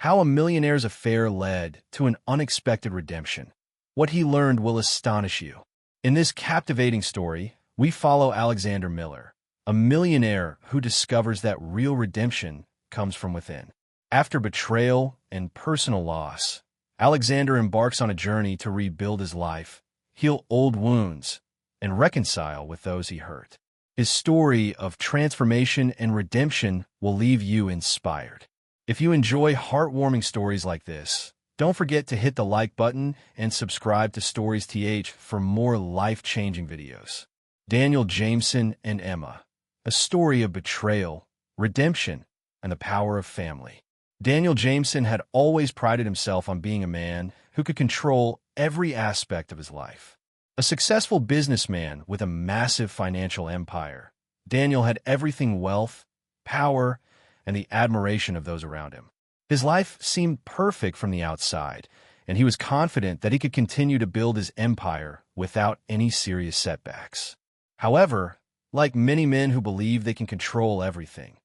How a millionaire's affair led to an unexpected redemption. What he learned will astonish you. In this captivating story, we follow Alexander Miller, a millionaire who discovers that real redemption comes from within. After betrayal and personal loss, Alexander embarks on a journey to rebuild his life, heal old wounds, and reconcile with those he hurt. His story of transformation and redemption will leave you inspired. If you enjoy heartwarming stories like this, don't forget to hit the like button and subscribe to Stories TH for more life-changing videos. Daniel Jameson and Emma, a story of betrayal, redemption, and the power of family. Daniel Jameson had always prided himself on being a man who could control every aspect of his life. A successful businessman with a massive financial empire, Daniel had everything: wealth, power, and the admiration of those around him. His life seemed perfect from the outside, and he was confident that he could continue to build his empire without any serious setbacks. However, like many men who believe they can control everything,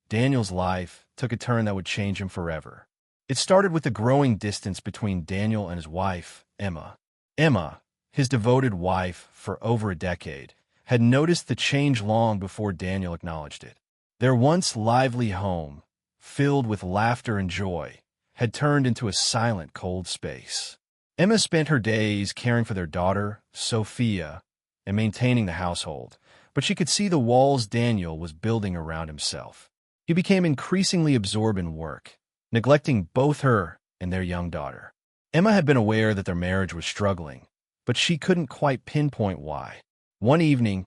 Daniel's life took a turn that would change him forever. It started with the growing distance between Daniel and his wife, Emma. Emma, his devoted wife for over a decade, had noticed the change long before Daniel acknowledged it. Their once lively home, filled with laughter and joy, had turned into a silent, cold space. Emma spent her days caring for their daughter, Sophia, and maintaining the household, but she could see the walls Daniel was building around himself. He became increasingly absorbed in work, neglecting both her and their young daughter. Emma had been aware that their marriage was struggling, but she couldn't quite pinpoint why. One evening,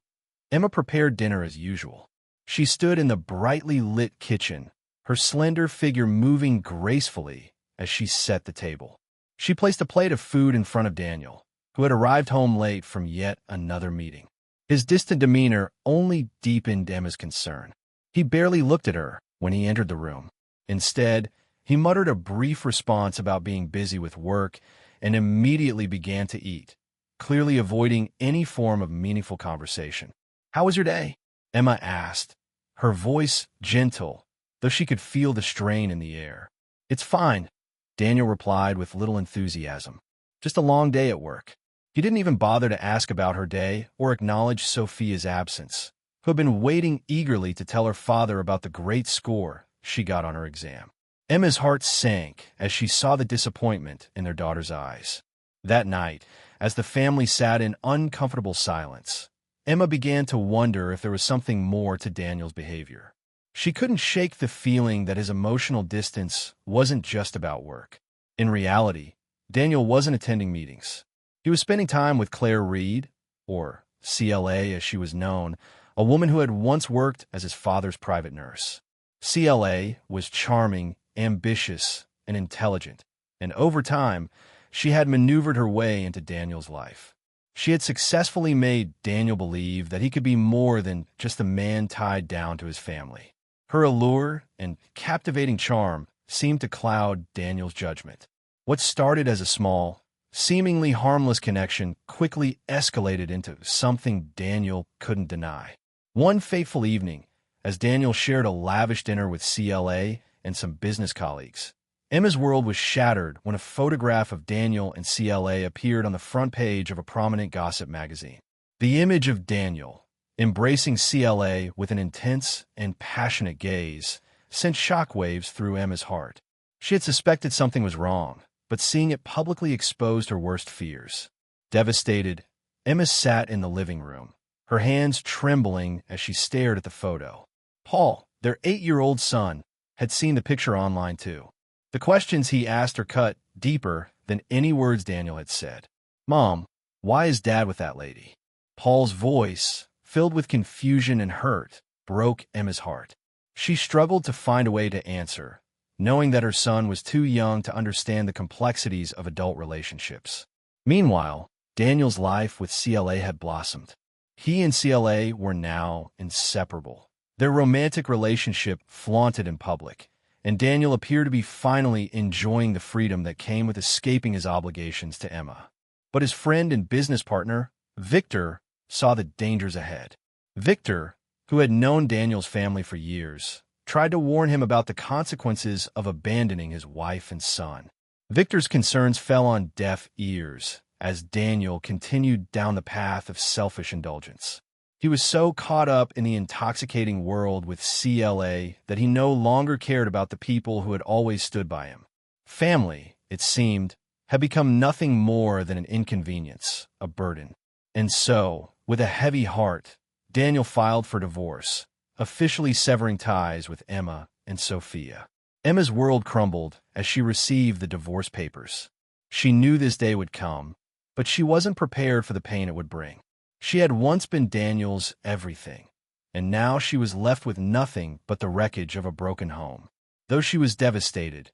Emma prepared dinner as usual. She stood in the brightly lit kitchen, her slender figure moving gracefully as she set the table. She placed a plate of food in front of Daniel, who had arrived home late from yet another meeting. His distant demeanor only deepened Emma's concern. He barely looked at her when he entered the room. Instead, he muttered a brief response about being busy with work and immediately began to eat, clearly avoiding any form of meaningful conversation. "How was your day?" Emma asked, her voice gentle, though she could feel the strain in the air. "It's fine," Daniel replied with little enthusiasm. "Just a long day at work." He didn't even bother to ask about her day or acknowledge Sophia's absence, who had been waiting eagerly to tell her father about the great score she got on her exam. Emma's heart sank as she saw the disappointment in their daughter's eyes. That night, as the family sat in uncomfortable silence, Emma began to wonder if there was something more to Daniel's behavior. She couldn't shake the feeling that his emotional distance wasn't just about work. In reality, Daniel wasn't attending meetings. He was spending time with Claire Reed, or CLA as she was known, a woman who had once worked as his father's private nurse. CLA was charming, ambitious, and intelligent, and over time, she had maneuvered her way into Daniel's life. She had successfully made Daniel believe that he could be more than just a man tied down to his family. Her allure and captivating charm seemed to cloud Daniel's judgment. What started as a small, seemingly harmless connection quickly escalated into something Daniel couldn't deny. One fateful evening, as Daniel shared a lavish dinner with CLA and some business colleagues, Emma's world was shattered when a photograph of Daniel and CLA appeared on the front page of a prominent gossip magazine. The image of Daniel, embracing CLA with an intense and passionate gaze, sent shockwaves through Emma's heart. She had suspected something was wrong, but seeing it publicly exposed her worst fears. Devastated, Emma sat in the living room, her hands trembling as she stared at the photo. Paul, their 8-year-old son, had seen the picture online too. The questions he asked her cut deeper than any words Daniel had said. "Mom, why is Dad with that lady?" Paul's voice, filled with confusion and hurt, broke Emma's heart. She struggled to find a way to answer, knowing that her son was too young to understand the complexities of adult relationships. Meanwhile, Daniel's life with CLA had blossomed. He and CLA were now inseparable. Their romantic relationship flaunted in public, and Daniel appeared to be finally enjoying the freedom that came with escaping his obligations to Emma. But his friend and business partner, Victor, saw the dangers ahead. Victor, who had known Daniel's family for years, tried to warn him about the consequences of abandoning his wife and son. Victor's concerns fell on deaf ears as Daniel continued down the path of selfish indulgence. He was so caught up in the intoxicating world with CLA that he no longer cared about the people who had always stood by him. Family, it seemed, had become nothing more than an inconvenience, a burden. And so, with a heavy heart, Daniel filed for divorce, officially severing ties with Emma and Sophia. Emma's world crumbled as she received the divorce papers. She knew this day would come, but she wasn't prepared for the pain it would bring. She had once been Daniel's everything, and now she was left with nothing but the wreckage of a broken home. Though she was devastated,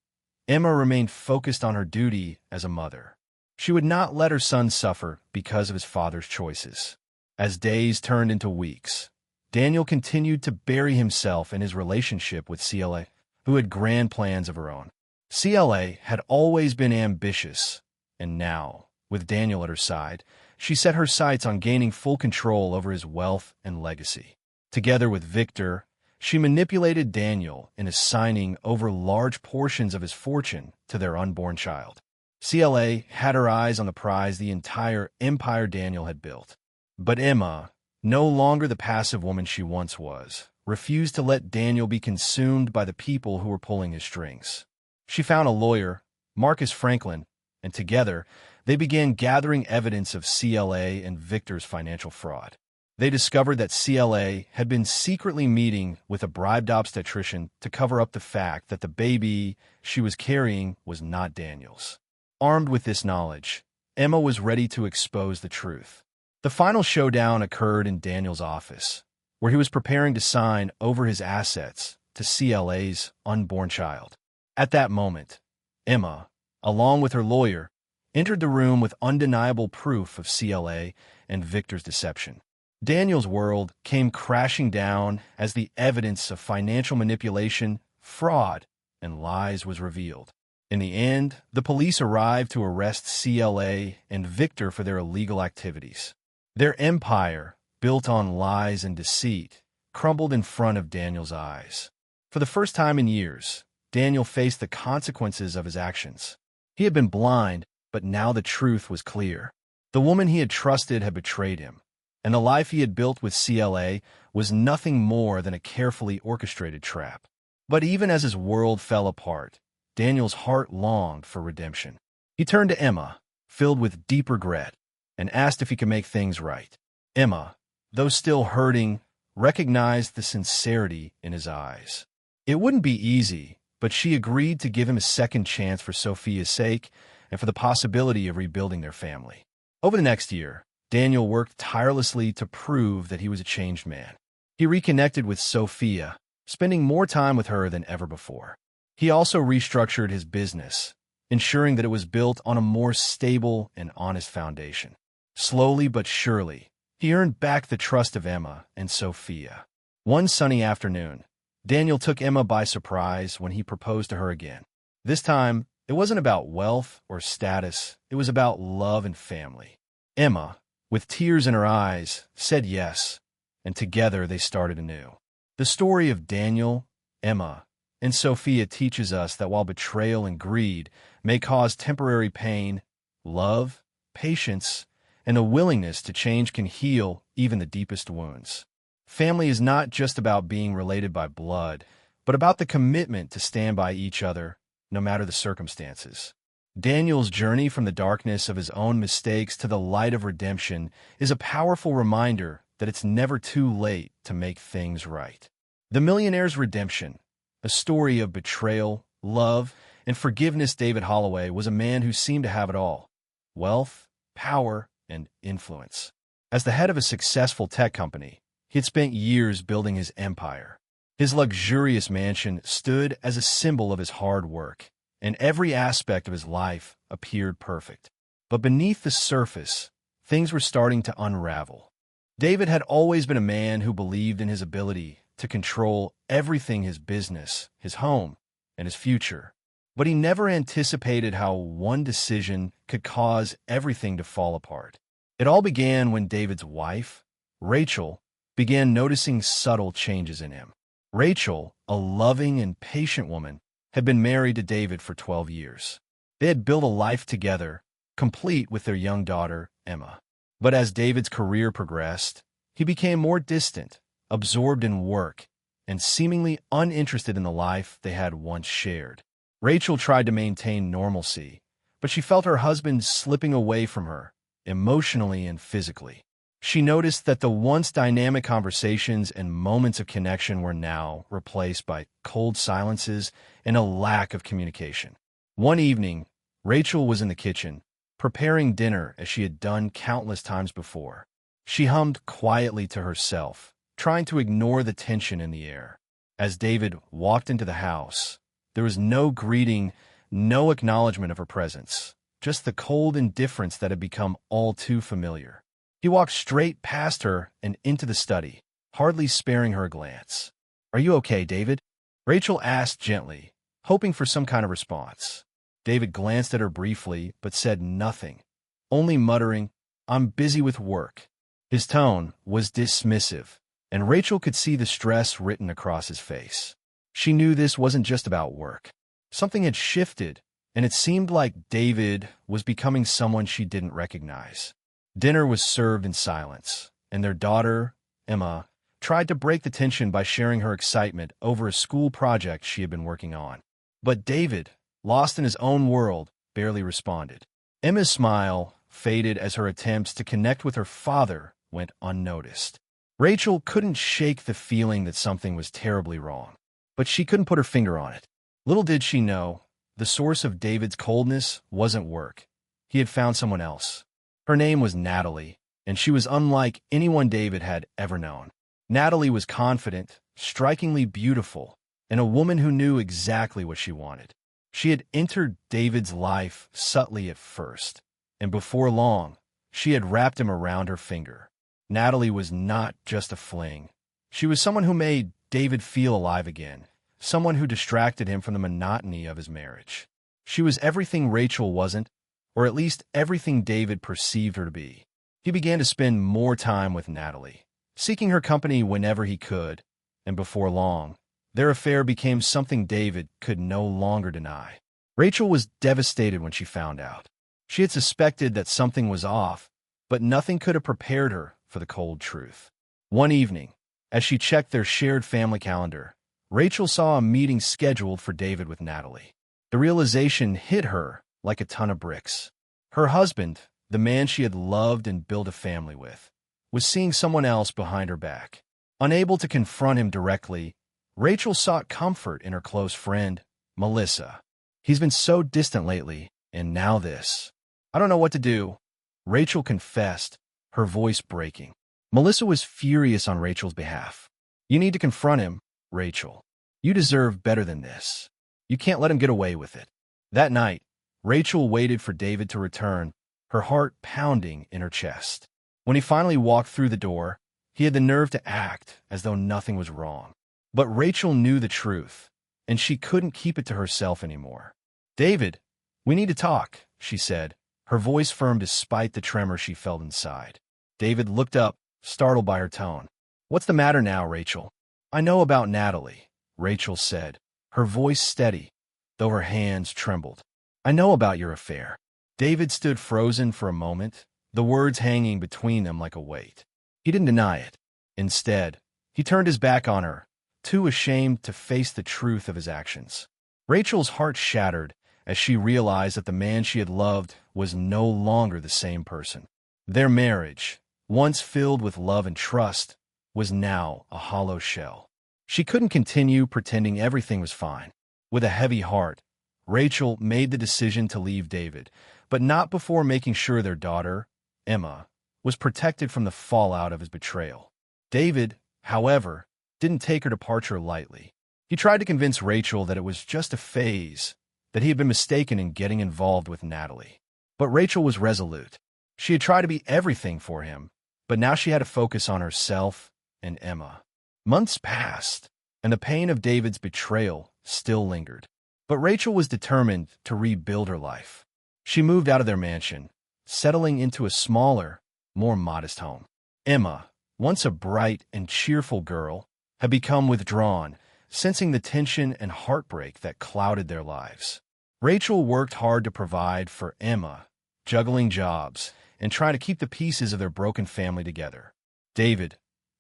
Emma remained focused on her duty as a mother. She would not let her son suffer because of his father's choices. As days turned into weeks, Daniel continued to bury himself in his relationship with CLA, who had grand plans of her own. CLA had always been ambitious, and now, with Daniel at her side, she set her sights on gaining full control over his wealth and legacy. Together with Victor, she manipulated Daniel in assigning over large portions of his fortune to their unborn child. CLA had her eyes on the prize the entire empire Daniel had built. But Emma, no longer the passive woman she once was, refused to let Daniel be consumed by the people who were pulling his strings. She found a lawyer, Marcus Franklin, and together, they began gathering evidence of CLA and Victor's financial fraud. They discovered that CLA had been secretly meeting with a bribed obstetrician to cover up the fact that the baby she was carrying was not Daniel's. Armed with this knowledge, Emma was ready to expose the truth. The final showdown occurred in Daniel's office, where he was preparing to sign over his assets to CLA's unborn child. At that moment, Emma, along with her lawyer, entered the room with undeniable proof of CLA and Victor's deception. Daniel's world came crashing down as the evidence of financial manipulation, fraud, and lies was revealed. In the end, the police arrived to arrest CLA and Victor for their illegal activities. Their empire, built on lies and deceit, crumbled in front of Daniel's eyes. For the first time in years, Daniel faced the consequences of his actions. He had been blind, but now the truth was clear. The woman he had trusted had betrayed him, and the life he had built with CLA was nothing more than a carefully orchestrated trap. But even as his world fell apart, Daniel's heart longed for redemption. He turned to Emma, filled with deep regret, and asked if he could make things right. Emma, though still hurting, recognized the sincerity in his eyes. It wouldn't be easy, but she agreed to give him a second chance for Sophia's sake and for the possibility of rebuilding their family. Over the next year, Daniel worked tirelessly to prove that he was a changed man. He reconnected with Sophia, spending more time with her than ever before. He also restructured his business, ensuring that it was built on a more stable and honest foundation. Slowly but surely, he earned back the trust of Emma and Sophia. One sunny afternoon, Daniel took Emma by surprise when he proposed to her again. This time, it wasn't about wealth or status, it was about love and family. Emma, with tears in her eyes, said yes, and together they started anew. The story of Daniel, Emma, and Sophia teaches us that while betrayal and greed may cause temporary pain, love, patience, and a willingness to change can heal even the deepest wounds. Family is not just about being related by blood, but about the commitment to stand by each other, no matter the circumstances. Daniel's journey from the darkness of his own mistakes to the light of redemption is a powerful reminder that it's never too late to make things right. The Millionaire's Redemption, a story of betrayal, love, and forgiveness. David Holloway was a man who seemed to have it all: wealth, power, and influence. As the head of a successful tech company, he had spent years building his empire. His luxurious mansion stood as a symbol of his hard work, and every aspect of his life appeared perfect. But beneath the surface, things were starting to unravel. David had always been a man who believed in his ability to control everything: his business, his home, and his future. But he never anticipated how one decision could cause everything to fall apart. It all began when David's wife, Rachel, began noticing subtle changes in him. Rachel, a loving and patient woman, had been married to David for 12 years. They had built a life together, complete with their young daughter, Emma. But as David's career progressed, he became more distant, absorbed in work, and seemingly uninterested in the life they had once shared. Rachel tried to maintain normalcy, but she felt her husband slipping away from her, emotionally and physically. She noticed that the once dynamic conversations and moments of connection were now replaced by cold silences and a lack of communication. One evening, Rachel was in the kitchen, preparing dinner as she had done countless times before. She hummed quietly to herself, trying to ignore the tension in the air. As David walked into the house, there was no greeting, no acknowledgement of her presence, just the cold indifference that had become all too familiar. He walked straight past her and into the study, hardly sparing her a glance. "Are you okay, David?" Rachel asked gently, hoping for some kind of response. David glanced at her briefly, but said nothing, only muttering, "I'm busy with work." His tone was dismissive, and Rachel could see the stress written across his face. She knew this wasn't just about work. Something had shifted, and it seemed like David was becoming someone she didn't recognize. Dinner was served in silence, and their daughter, Emma, tried to break the tension by sharing her excitement over a school project she had been working on. But David, lost in his own world, barely responded. Emma's smile faded as her attempts to connect with her father went unnoticed. Rachel couldn't shake the feeling that something was terribly wrong, but she couldn't put her finger on it. Little did she know, the source of David's coldness wasn't work. He had found someone else. Her name was Natalie, and she was unlike anyone David had ever known. Natalie was confident, strikingly beautiful, and a woman who knew exactly what she wanted. She had entered David's life subtly at first, and before long, she had wrapped him around her finger. Natalie was not just a fling. She was someone who made David feel alive again, someone who distracted him from the monotony of his marriage. She was everything Rachel wasn't, or at least everything David perceived her to be. He began to spend more time with Natalie, seeking her company whenever he could, and before long, their affair became something David could no longer deny. Rachel was devastated when she found out. She had suspected that something was off, but nothing could have prepared her for the cold truth. One evening, as she checked their shared family calendar, Rachel saw a meeting scheduled for David with Natalie. The realization hit her like a ton of bricks. Her husband, the man she had loved and built a family with, was seeing someone else behind her back. Unable to confront him directly, Rachel sought comfort in her close friend, Melissa. "He's been so distant lately, and now this. I don't know what to do," Rachel confessed, her voice breaking. Melissa was furious on Rachel's behalf. "You need to confront him, Rachel. You deserve better than this. You can't let him get away with it." That night, Rachel waited for David to return, her heart pounding in her chest. When he finally walked through the door, he had the nerve to act as though nothing was wrong. But Rachel knew the truth, and she couldn't keep it to herself anymore. "David, we need to talk," she said, her voice firm despite the tremor she felt inside. David looked up, startled by her tone. "What's the matter now, Rachel?" "I know about Natalie," Rachel said, her voice steady, though her hands trembled. "I know about your affair." David stood frozen for a moment, the words hanging between them like a weight. He didn't deny it. Instead, he turned his back on her, too ashamed to face the truth of his actions. Rachel's heart shattered as she realized that the man she had loved was no longer the same person. Their marriage, once filled with love and trust, was now a hollow shell. She couldn't continue pretending everything was fine. With a heavy heart, Rachel made the decision to leave David, but not before making sure their daughter, Emma, was protected from the fallout of his betrayal. David, however, didn't take her departure lightly. He tried to convince Rachel that it was just a phase, that he had been mistaken in getting involved with Natalie. But Rachel was resolute. She had tried to be everything for him, but now she had to focus on herself and Emma. Months passed, and the pain of David's betrayal still lingered. But Rachel was determined to rebuild her life. She moved out of their mansion, settling into a smaller, more modest home. Emma, once a bright and cheerful girl, had become withdrawn sensing the tension and heartbreak that clouded their lives. Rachel worked hard to provide for Emma, juggling jobs and trying to keep the pieces of their broken family together. David,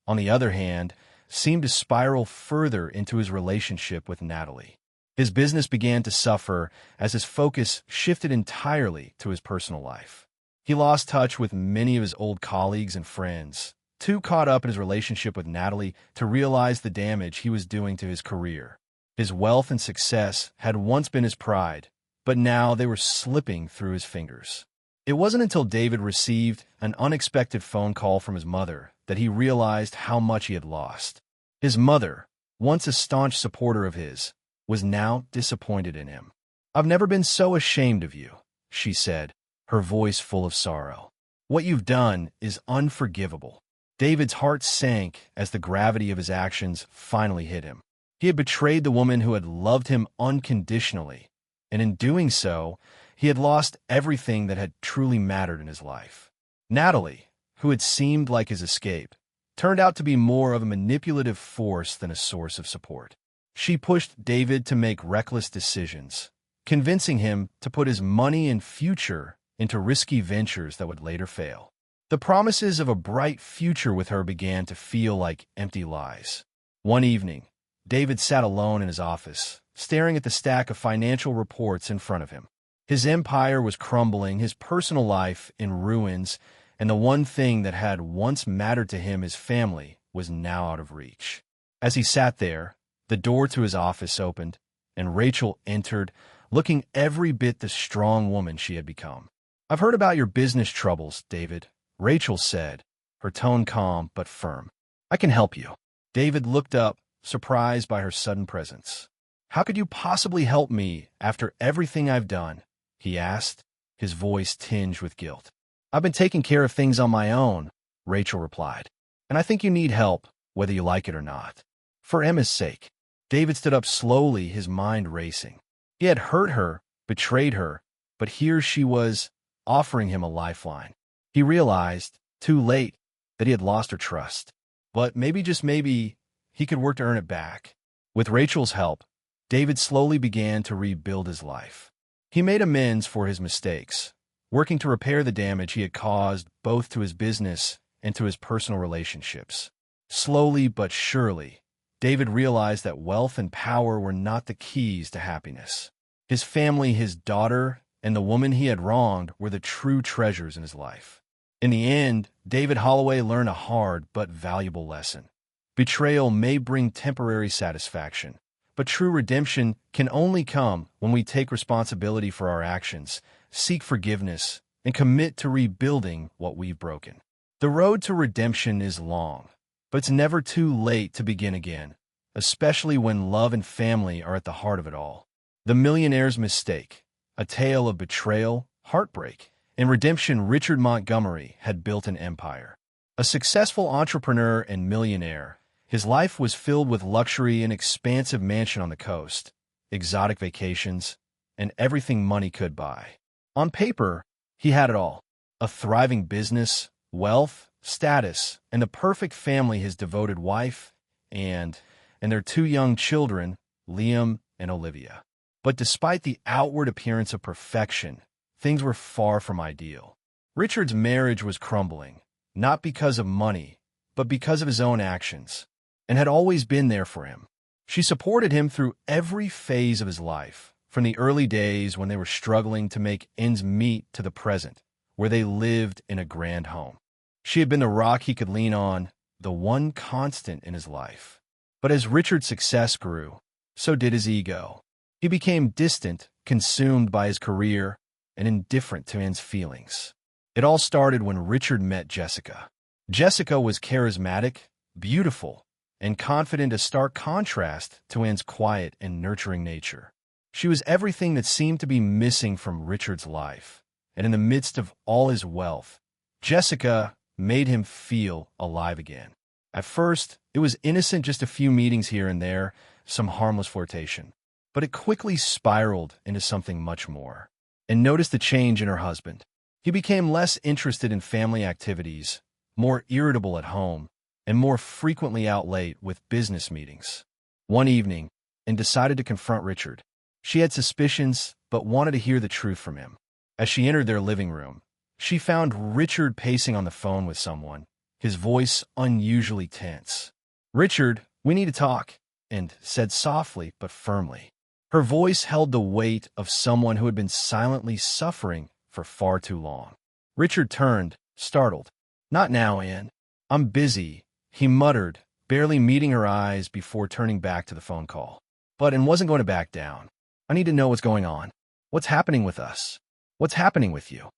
on the other hand, seemed to spiral further into his relationship with Natalie. His business began to suffer as his focus shifted entirely to his personal life. He lost touch with many of his old colleagues and friends, too caught up in his relationship with Natalie to realize the damage he was doing to his career. His wealth and success had once been his pride, but now they were slipping through his fingers. It wasn't until David received an unexpected phone call from his mother that he realized how much he had lost. His mother, once a staunch supporter of his, was now disappointed in him. "I've never been so ashamed of you," she said, her voice full of sorrow. "What you've done is unforgivable." David's heart sank as the gravity of his actions finally hit him. He had betrayed the woman who had loved him unconditionally, and in doing so, he had lost everything that had truly mattered in his life. Natalie, who had seemed like his escape, turned out to be more of a manipulative force than a source of support. She pushed David to make reckless decisions, convincing him to put his money and future into risky ventures that would later fail. The promises of a bright future with her began to feel like empty lies. One evening, David sat alone in his office, staring at the stack of financial reports in front of him. His empire was crumbling, his personal life in ruins, and the one thing that had once mattered to him, his family, was now out of reach. As he sat there, the door to his office opened, and Rachel entered, looking every bit the strong woman she had become. "I've heard about your business troubles, David," Rachel said, her tone calm but firm. "I can help you." David looked up, surprised by her sudden presence. "How could you possibly help me after everything I've done?" he asked, his voice tinged with guilt. "I've been taking care of things on my own," Rachel replied, "and I think you need help, whether you like it or not. For Emma's sake." David stood up slowly, his mind racing. He had hurt her, betrayed her, but here she was, offering him a lifeline. He realized, too late, that he had lost her trust. But maybe, just maybe, he could work to earn it back. With Rachel's help, David slowly began to rebuild his life. He made amends for his mistakes, working to repair the damage he had caused both to his business and to his personal relationships. Slowly but surely, David realized that wealth and power were not the keys to happiness. His family, his daughter, and the woman he had wronged were the true treasures in his life. In the end, David Holloway learned a hard but valuable lesson. Betrayal may bring temporary satisfaction, but true redemption can only come when we take responsibility for our actions, seek forgiveness, and commit to rebuilding what we've broken. The road to redemption is long, but it's never too late to begin again, especially when love and family are at the heart of it all. The Millionaire's Mistake, a tale of betrayal, heartbreak, and redemption. Richard Montgomery had built an empire. A successful entrepreneur and millionaire, his life was filled with luxury, an expansive mansion on the coast, exotic vacations, and everything money could buy. On paper, he had it all: a thriving business, wealth, status, and the perfect family, his devoted wife, and their two young children, Liam and Olivia. But despite the outward appearance of perfection, things were far from ideal. Richard's marriage was crumbling, not because of money, but because of his own actions, and had always been there for him. She supported him through every phase of his life, from the early days when they were struggling to make ends meet to the present, where they lived in a grand home. She had been the rock he could lean on, the one constant in his life. But as Richard's success grew, so did his ego. He became distant, consumed by his career, and indifferent to Anne's feelings. It all started when Richard met Jessica. Jessica was charismatic, beautiful, and confident, a stark contrast to Anne's quiet and nurturing nature. She was everything that seemed to be missing from Richard's life, and in the midst of all his wealth, Jessica made him feel alive again. At first, it was innocent, just a few meetings here and there, some harmless flirtation. But it quickly spiraled into something much more. And noticed the change in her husband. He became less interested in family activities, more irritable at home, and more frequently out late with business meetings. one evening and decided to confront Richard. She had suspicions, but wanted to hear the truth from him. As she entered their living room, she found Richard pacing on the phone with someone, his voice unusually tense. "Richard, we need to talk," and said softly but firmly. Her voice held the weight of someone who had been silently suffering for far too long. Richard turned, startled. "Not now, Anne. I'm busy," he muttered, barely meeting her eyes before turning back to the phone call. But Anne wasn't going to back down. "I need to know what's going on. What's happening with us? What's happening with you?"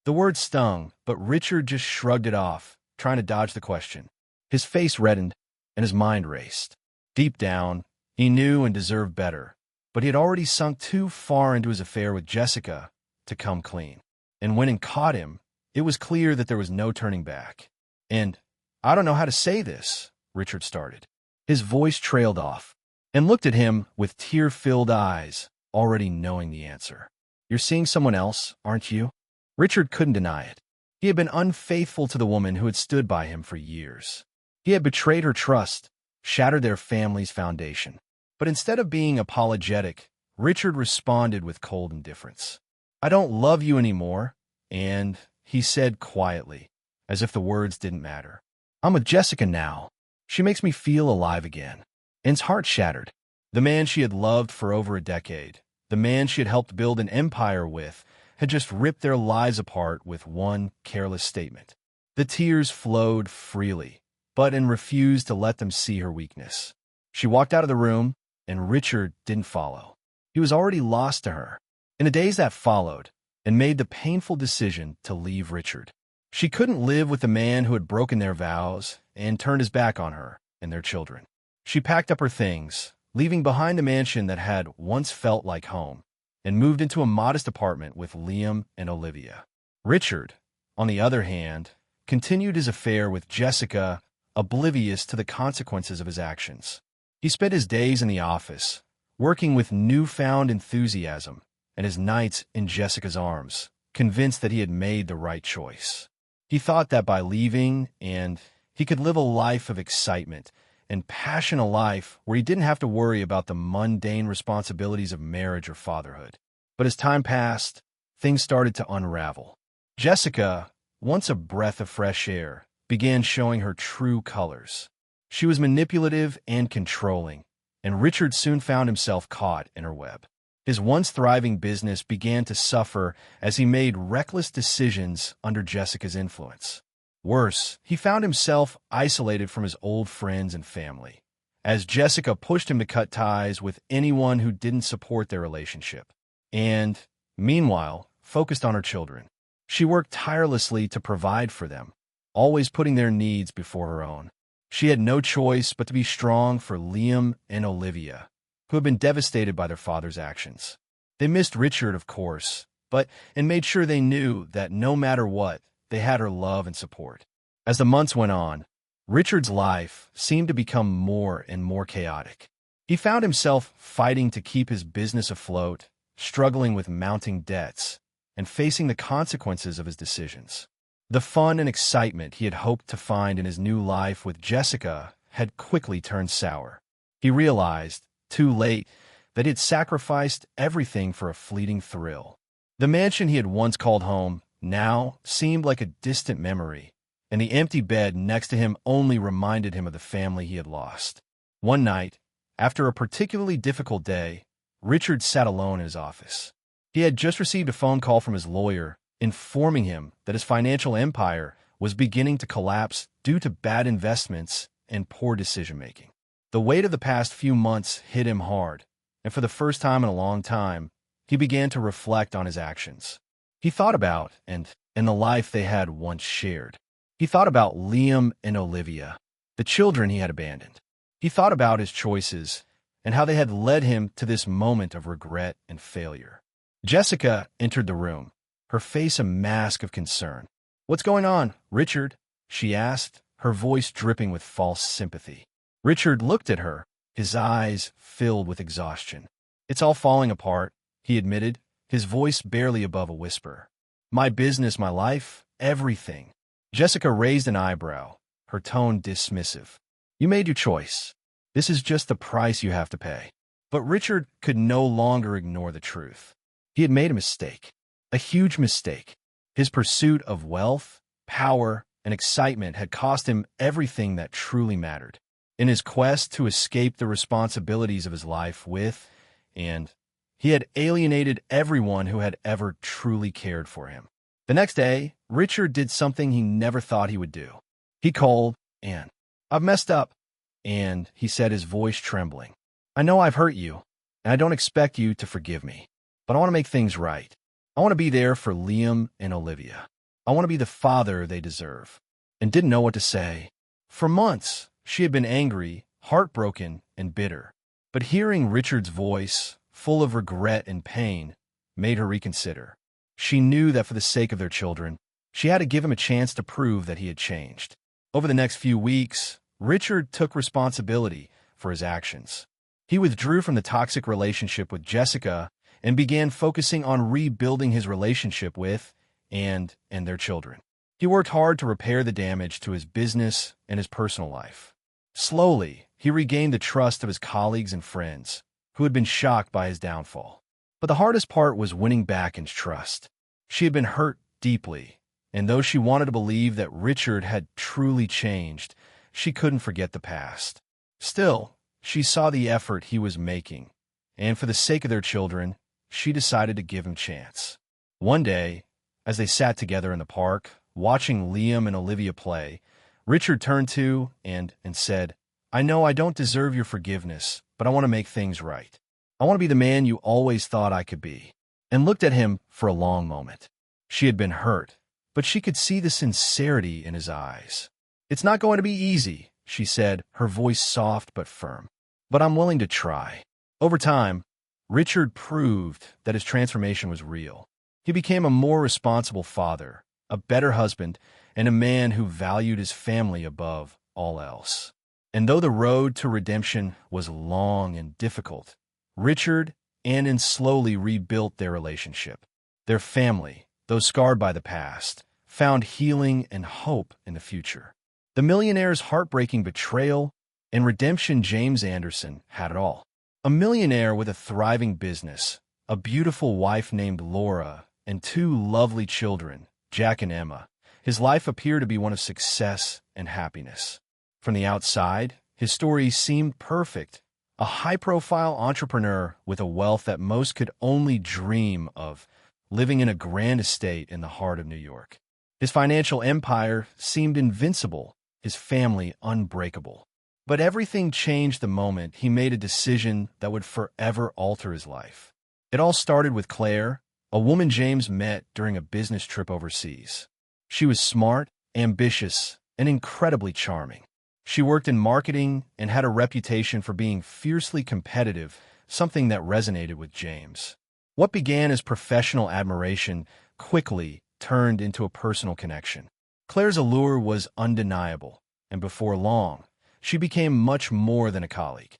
The word stung, but Richard just shrugged it off, trying to dodge the question. His face reddened, and his mind raced. Deep down, he knew and deserved better, but he had already sunk too far into his affair with Jessica to come clean. And when it caught him, it was clear that there was no turning back. "And I don't know how to say this," Richard started. His voice trailed off, and looked at him with tear-filled eyes, already knowing the answer. "You're seeing someone else, aren't you?" Richard couldn't deny it. He had been unfaithful to the woman who had stood by him for years. He had betrayed her trust, shattered their family's foundation. But instead of being apologetic, Richard responded with cold indifference. "I don't love you anymore," and he said quietly, as if the words didn't matter. "I'm with Jessica now. She makes me feel alive again." Anne's heart shattered. The man she had loved for over a decade, the man she had helped build an empire with, had just ripped their lives apart with one careless statement. The tears flowed freely, but Anne refused to let them see her weakness. She walked out of the room, and Richard didn't follow. He was already lost to her. In the days that followed, Anne made the painful decision to leave Richard. She couldn't live with the man who had broken their vows and turned his back on her and their children. She packed up her things, leaving behind the mansion that had once felt like home, and moved into a modest apartment with Liam and Olivia. Richard, on the other hand, continued his affair with Jessica, oblivious to the consequences of his actions. He spent his days in the office, working with newfound enthusiasm, and his nights in Jessica's arms, convinced that he had made the right choice. He thought that by leaving, he could live a life of excitement and passion, a life where he didn't have to worry about the mundane responsibilities of marriage or fatherhood. But as time passed, things started to unravel. Jessica, once a breath of fresh air, began showing her true colors. She was manipulative and controlling, and Richard soon found himself caught in her web. His once thriving business began to suffer as he made reckless decisions under Jessica's influence. Worse, he found himself isolated from his old friends and family, as Jessica pushed him to cut ties with anyone who didn't support their relationship, and, meanwhile, focused on her children. She worked tirelessly to provide for them, always putting their needs before her own. She had no choice but to be strong for Liam and Olivia, who had been devastated by their father's actions. They missed Richard, of course, and made sure they knew that no matter what, they had her love and support. As the months went on, Richard's life seemed to become more and more chaotic. He found himself fighting to keep his business afloat, struggling with mounting debts, and facing the consequences of his decisions. The fun and excitement he had hoped to find in his new life with Jessica had quickly turned sour. He realized, too late, that he had sacrificed everything for a fleeting thrill. The mansion he had once called home now seemed like a distant memory, and the empty bed next to him only reminded him of the family he had lost. One night, after a particularly difficult day, Richard sat alone in his office. He had just received a phone call from his lawyer informing him that his financial empire was beginning to collapse due to bad investments and poor decision-making. The weight of the past few months hit him hard, and for the first time in a long time, he began to reflect on his actions. He thought about and the life they had once shared. He thought about Liam and Olivia, the children he had abandoned. He thought about his choices and how they had led him to this moment of regret and failure. Jessica entered the room, her face a mask of concern. "What's going on, Richard?" she asked, her voice dripping with false sympathy. Richard looked at her, his eyes filled with exhaustion. "It's all falling apart," he admitted, his voice barely above a whisper. "My business, my life, everything." Jessica raised an eyebrow, her tone dismissive. "You made your choice. This is just the price you have to pay. But Richard could no longer ignore the truth. He had made a mistake, a huge mistake. His pursuit of wealth, power, and excitement had cost him everything that truly mattered. In his quest to escape the responsibilities of his life he had alienated everyone who had ever truly cared for him. The next day, Richard did something he never thought he would do. He called, "Anne, I've messed up," and he said, his voice trembling. "I know I've hurt you, and I don't expect you to forgive me, but I want to make things right. I want to be there for Liam and Olivia. I want to be the father they deserve," and didn't know what to say. For months, she had been angry, heartbroken, and bitter. But hearing Richard's voice, full of regret and pain, made her reconsider. She knew that for the sake of their children, she had to give him a chance to prove that he had changed. Over the next few weeks, Richard took responsibility for his actions. He withdrew from the toxic relationship with Jessica and began focusing on rebuilding his relationship with and their children. He worked hard to repair the damage to his business and his personal life. Slowly, he regained the trust of his colleagues and friends, who had been shocked by his downfall. But the hardest part was winning back his trust. She had been hurt deeply, and though she wanted to believe that Richard had truly changed, she couldn't forget the past. Still, she saw the effort he was making, and for the sake of their children, she decided to give him a chance. One day, as they sat together in the park, watching Liam and Olivia play, Richard turned to and said, "I know I don't deserve your forgiveness, but I want to make things right. I want to be the man you always thought I could be," and looked at him for a long moment. She had been hurt, but she could see the sincerity in his eyes. "It's not going to be easy," she said, her voice soft but firm, "but I'm willing to try." Over time, Richard proved that his transformation was real. He became a more responsible father, a better husband, and a man who valued his family above all else. And though the road to redemption was long and difficult, Richard and Anne slowly rebuilt their relationship. Their family, though scarred by the past, found healing and hope in the future. The Millionaire's heartbreaking betrayal and redemption. James Anderson had it all. A millionaire with a thriving business, a beautiful wife named Laura, and two lovely children, Jack and Emma. His life appeared to be one of success and happiness. From the outside, his story seemed perfect. A high-profile entrepreneur with a wealth that most could only dream of, living in a grand estate in the heart of New York. His financial empire seemed invincible, his family unbreakable. But everything changed the moment he made a decision that would forever alter his life. It all started with Claire, a woman James met during a business trip overseas. She was smart, ambitious, and incredibly charming. She worked in marketing and had a reputation for being fiercely competitive, something that resonated with James. What began as professional admiration quickly turned into a personal connection. Claire's allure was undeniable, and before long, she became much more than a colleague.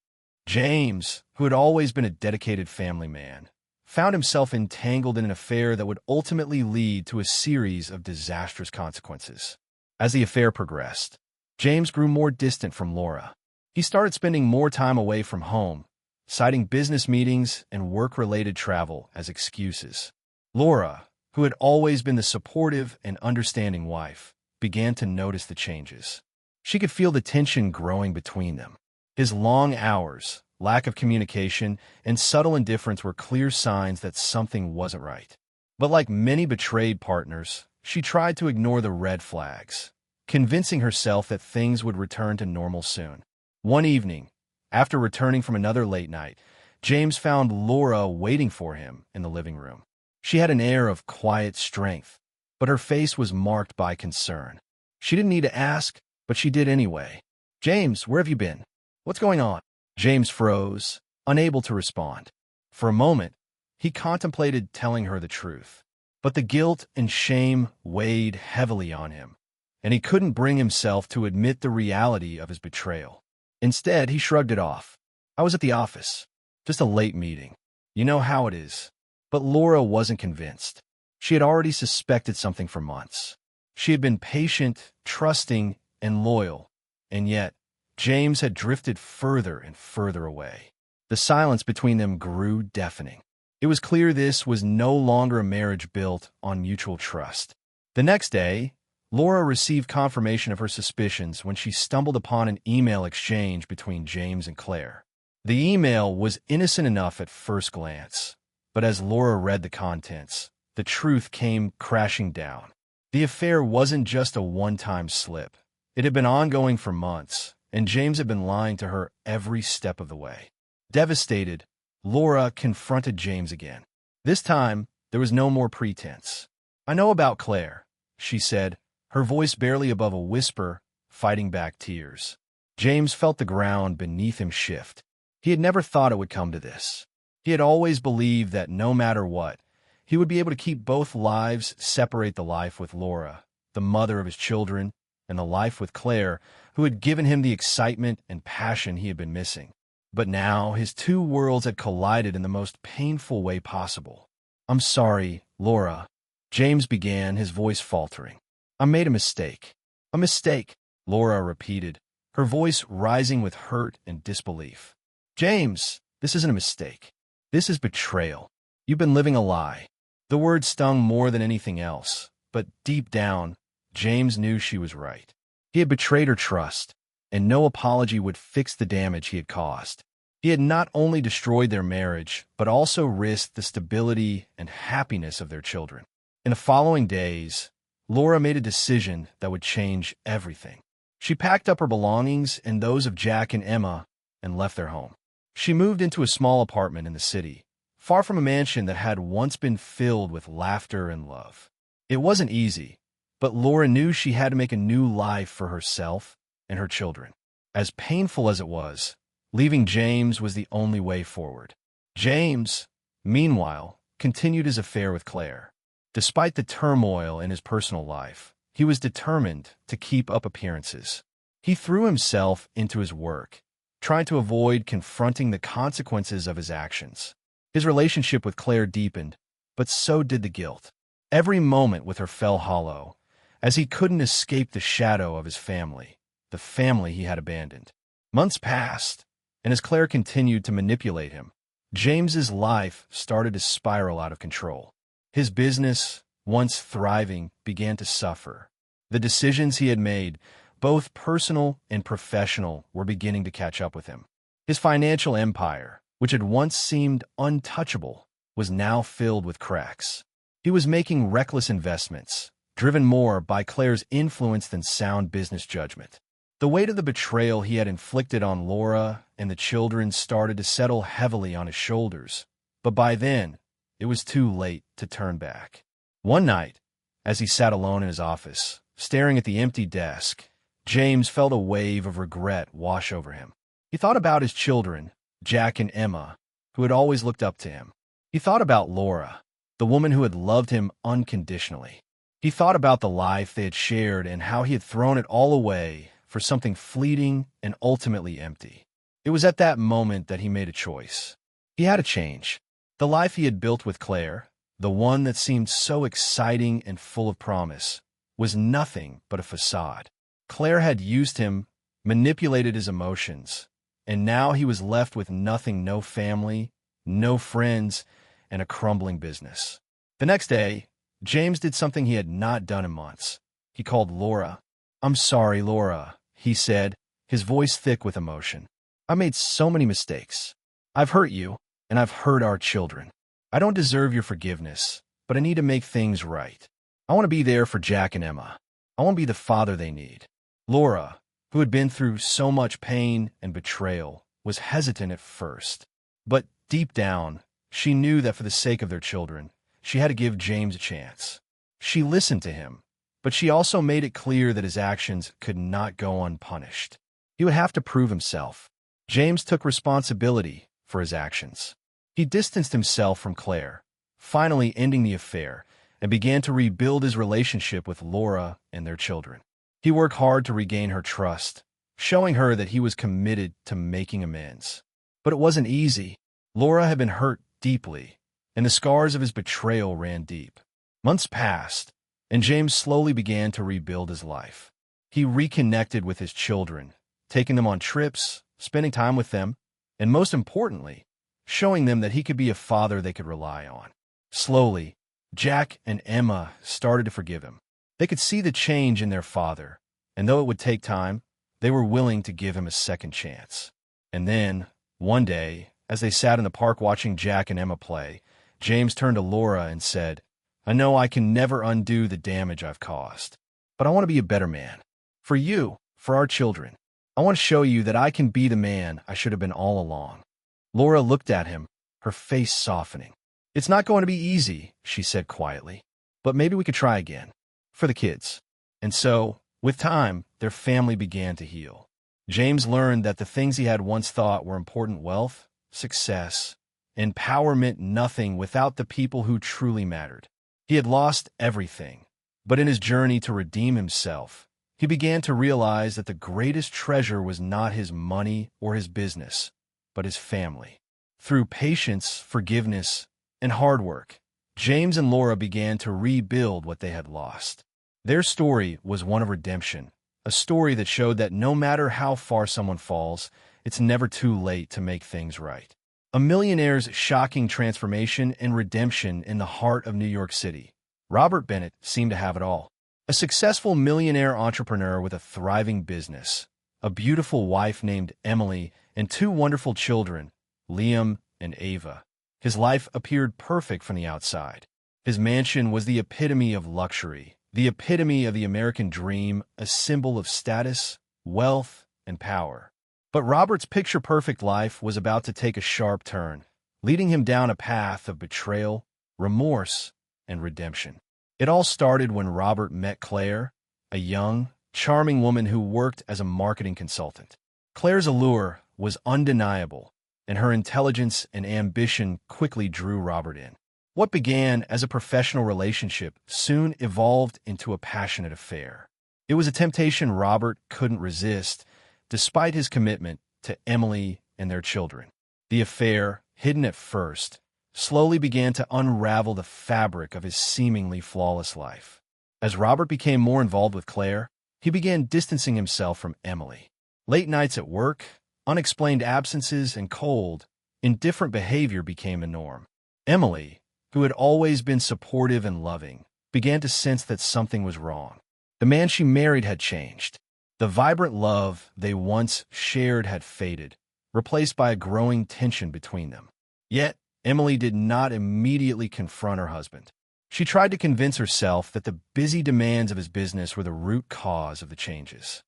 James, who had always been a dedicated family man, found himself entangled in an affair that would ultimately lead to a series of disastrous consequences. As the affair progressed, James grew more distant from Laura. He started spending more time away from home, citing business meetings and work-related travel as excuses. Laura, who had always been the supportive and understanding wife, began to notice the changes. She could feel the tension growing between them. His long hours, lack of communication, and subtle indifference were clear signs that something wasn't right. But like many betrayed partners, she tried to ignore the red flags, convincing herself that things would return to normal soon. One evening, after returning from another late night, James found Laura waiting for him in the living room. She had an air of quiet strength, but her face was marked by concern. She didn't need to ask, but she did anyway. "James, where have you been? What's going on?" James froze, unable to respond. For a moment, he contemplated telling her the truth, but the guilt and shame weighed heavily on him, and he couldn't bring himself to admit the reality of his betrayal. Instead, he shrugged it off. "I was at the office. Just a late meeting. You know how it is." But Laura wasn't convinced. She had already suspected something for months. She had been patient, trusting, and loyal, and yet James had drifted further and further away. The silence between them grew deafening. It was clear this was no longer a marriage built on mutual trust. The next day, Laura received confirmation of her suspicions when she stumbled upon an email exchange between James and Claire. The email was innocent enough at first glance, but as Laura read the contents, the truth came crashing down. The affair wasn't just a one-time slip. It had been ongoing for months, and James had been lying to her every step of the way. Devastated, Laura confronted James again. This time, there was no more pretense. "I know about Claire," she said, her voice barely above a whisper, fighting back tears. James felt the ground beneath him shift. He had never thought it would come to this. He had always believed that no matter what, he would be able to keep both lives, separate the life with Laura, the mother of his children, and the life with Claire, who had given him the excitement and passion he had been missing. But now his two worlds had collided in the most painful way possible. "I'm sorry, Laura," James began, his voice faltering. "I made a mistake." "A mistake," Laura repeated, her voice rising with hurt and disbelief. "James, this isn't a mistake. This is betrayal. You've been living a lie." The word stung more than anything else, but deep down, James knew she was right. He had betrayed her trust, and no apology would fix the damage he had caused. He had not only destroyed their marriage, but also risked the stability and happiness of their children. In the following days, Laura made a decision that would change everything. She packed up her belongings and those of Jack and Emma and left their home. She moved into a small apartment in the city, far from a mansion that had once been filled with laughter and love. It wasn't easy, but Laura knew she had to make a new life for herself and her children. As painful as it was, leaving James was the only way forward. James, meanwhile, continued his affair with Claire. Despite the turmoil in his personal life, he was determined to keep up appearances. He threw himself into his work, trying to avoid confronting the consequences of his actions. His relationship with Claire deepened, but so did the guilt. Every moment with her fell hollow, as he couldn't escape the shadow of his family, the family he had abandoned. Months passed, and as Claire continued to manipulate him, James's life started to spiral out of control. His business, once thriving, began to suffer. The decisions he had made, both personal and professional, were beginning to catch up with him. His financial empire, which had once seemed untouchable, was now filled with cracks. He was making reckless investments, driven more by Claire's influence than sound business judgment. The weight of the betrayal he had inflicted on Laura and the children started to settle heavily on his shoulders, but by then, it was too late to turn back. One night, as he sat alone in his office, staring at the empty desk, James felt a wave of regret wash over him. He thought about his children, Jack and Emma, who had always looked up to him. He thought about Laura, the woman who had loved him unconditionally. He thought about the life they had shared and how he had thrown it all away for something fleeting and ultimately empty. It was at that moment that he made a choice. He had to change. The life he had built with Claire, the one that seemed so exciting and full of promise, was nothing but a facade. Claire had used him, manipulated his emotions, and now he was left with nothing: no family, no friends, and a crumbling business. The next day, James did something he had not done in months. He called Laura. "I'm sorry, Laura," he said, his voice thick with emotion. "I made so many mistakes. I've hurt you, and I've hurt our children. I don't deserve your forgiveness, but I need to make things right. I want to be there for Jack and Emma. I want to be the father they need." Laura, who had been through so much pain and betrayal, was hesitant at first. But deep down, she knew that for the sake of their children, she had to give James a chance. She listened to him, but she also made it clear that his actions could not go unpunished. He would have to prove himself. James took responsibility for his actions. He distanced himself from Claire, finally ending the affair, and began to rebuild his relationship with Laura and their children. He worked hard to regain her trust, showing her that he was committed to making amends. But it wasn't easy. Laura had been hurt deeply, and the scars of his betrayal ran deep. Months passed, and James slowly began to rebuild his life. He reconnected with his children, taking them on trips, spending time with them, and most importantly, showing them that he could be a father they could rely on. Slowly, Jack and Emma started to forgive him. They could see the change in their father, and though it would take time, they were willing to give him a second chance. And then, one day, as they sat in the park watching Jack and Emma play, James turned to Laura and said, "I know I can never undo the damage I've caused, but I want to be a better man. For you, for our children. I want to show you that I can be the man I should have been all along." Laura looked at him, her face softening. "It's not going to be easy," she said quietly, "but maybe we could try again. For the kids." And so, with time, their family began to heal. James learned that the things he had once thought were important, wealth, success, and power, meant nothing without the people who truly mattered. He had lost everything, but in his journey to redeem himself, he began to realize that the greatest treasure was not his money or his business, but his family. Through patience, forgiveness, and hard work, James and Laura began to rebuild what they had lost. Their story was one of redemption, a story that showed that no matter how far someone falls, it's never too late to make things right. A millionaire's shocking transformation and redemption in the heart of New York City. Robert Bennett seemed to have it all. A successful millionaire entrepreneur with a thriving business, a beautiful wife named Emily, and two wonderful children, Liam and Ava. His life appeared perfect from the outside. His mansion was the epitome of luxury, the epitome of the American dream, a symbol of status, wealth, and power. But Robert's picture-perfect life was about to take a sharp turn, leading him down a path of betrayal, remorse, and redemption. It all started when Robert met Claire, a young, charming woman who worked as a marketing consultant. Claire's allure was undeniable, and her intelligence and ambition quickly drew Robert in. What began as a professional relationship soon evolved into a passionate affair. It was a temptation Robert couldn't resist, despite his commitment to Emily and their children. The affair, hidden at first, slowly began to unravel the fabric of his seemingly flawless life. As Robert became more involved with Claire, he began distancing himself from Emily. Late nights at work, unexplained absences, and cold, indifferent behavior became the norm. Emily, who had always been supportive and loving, began to sense that something was wrong. The man she married had changed. The vibrant love they once shared had faded, replaced by a growing tension between them. Yet, Emily did not immediately confront her husband. She tried to convince herself that the busy demands of his business were the root cause of the changes.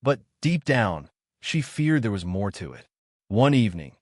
But deep down, she feared there was more to it. One evening,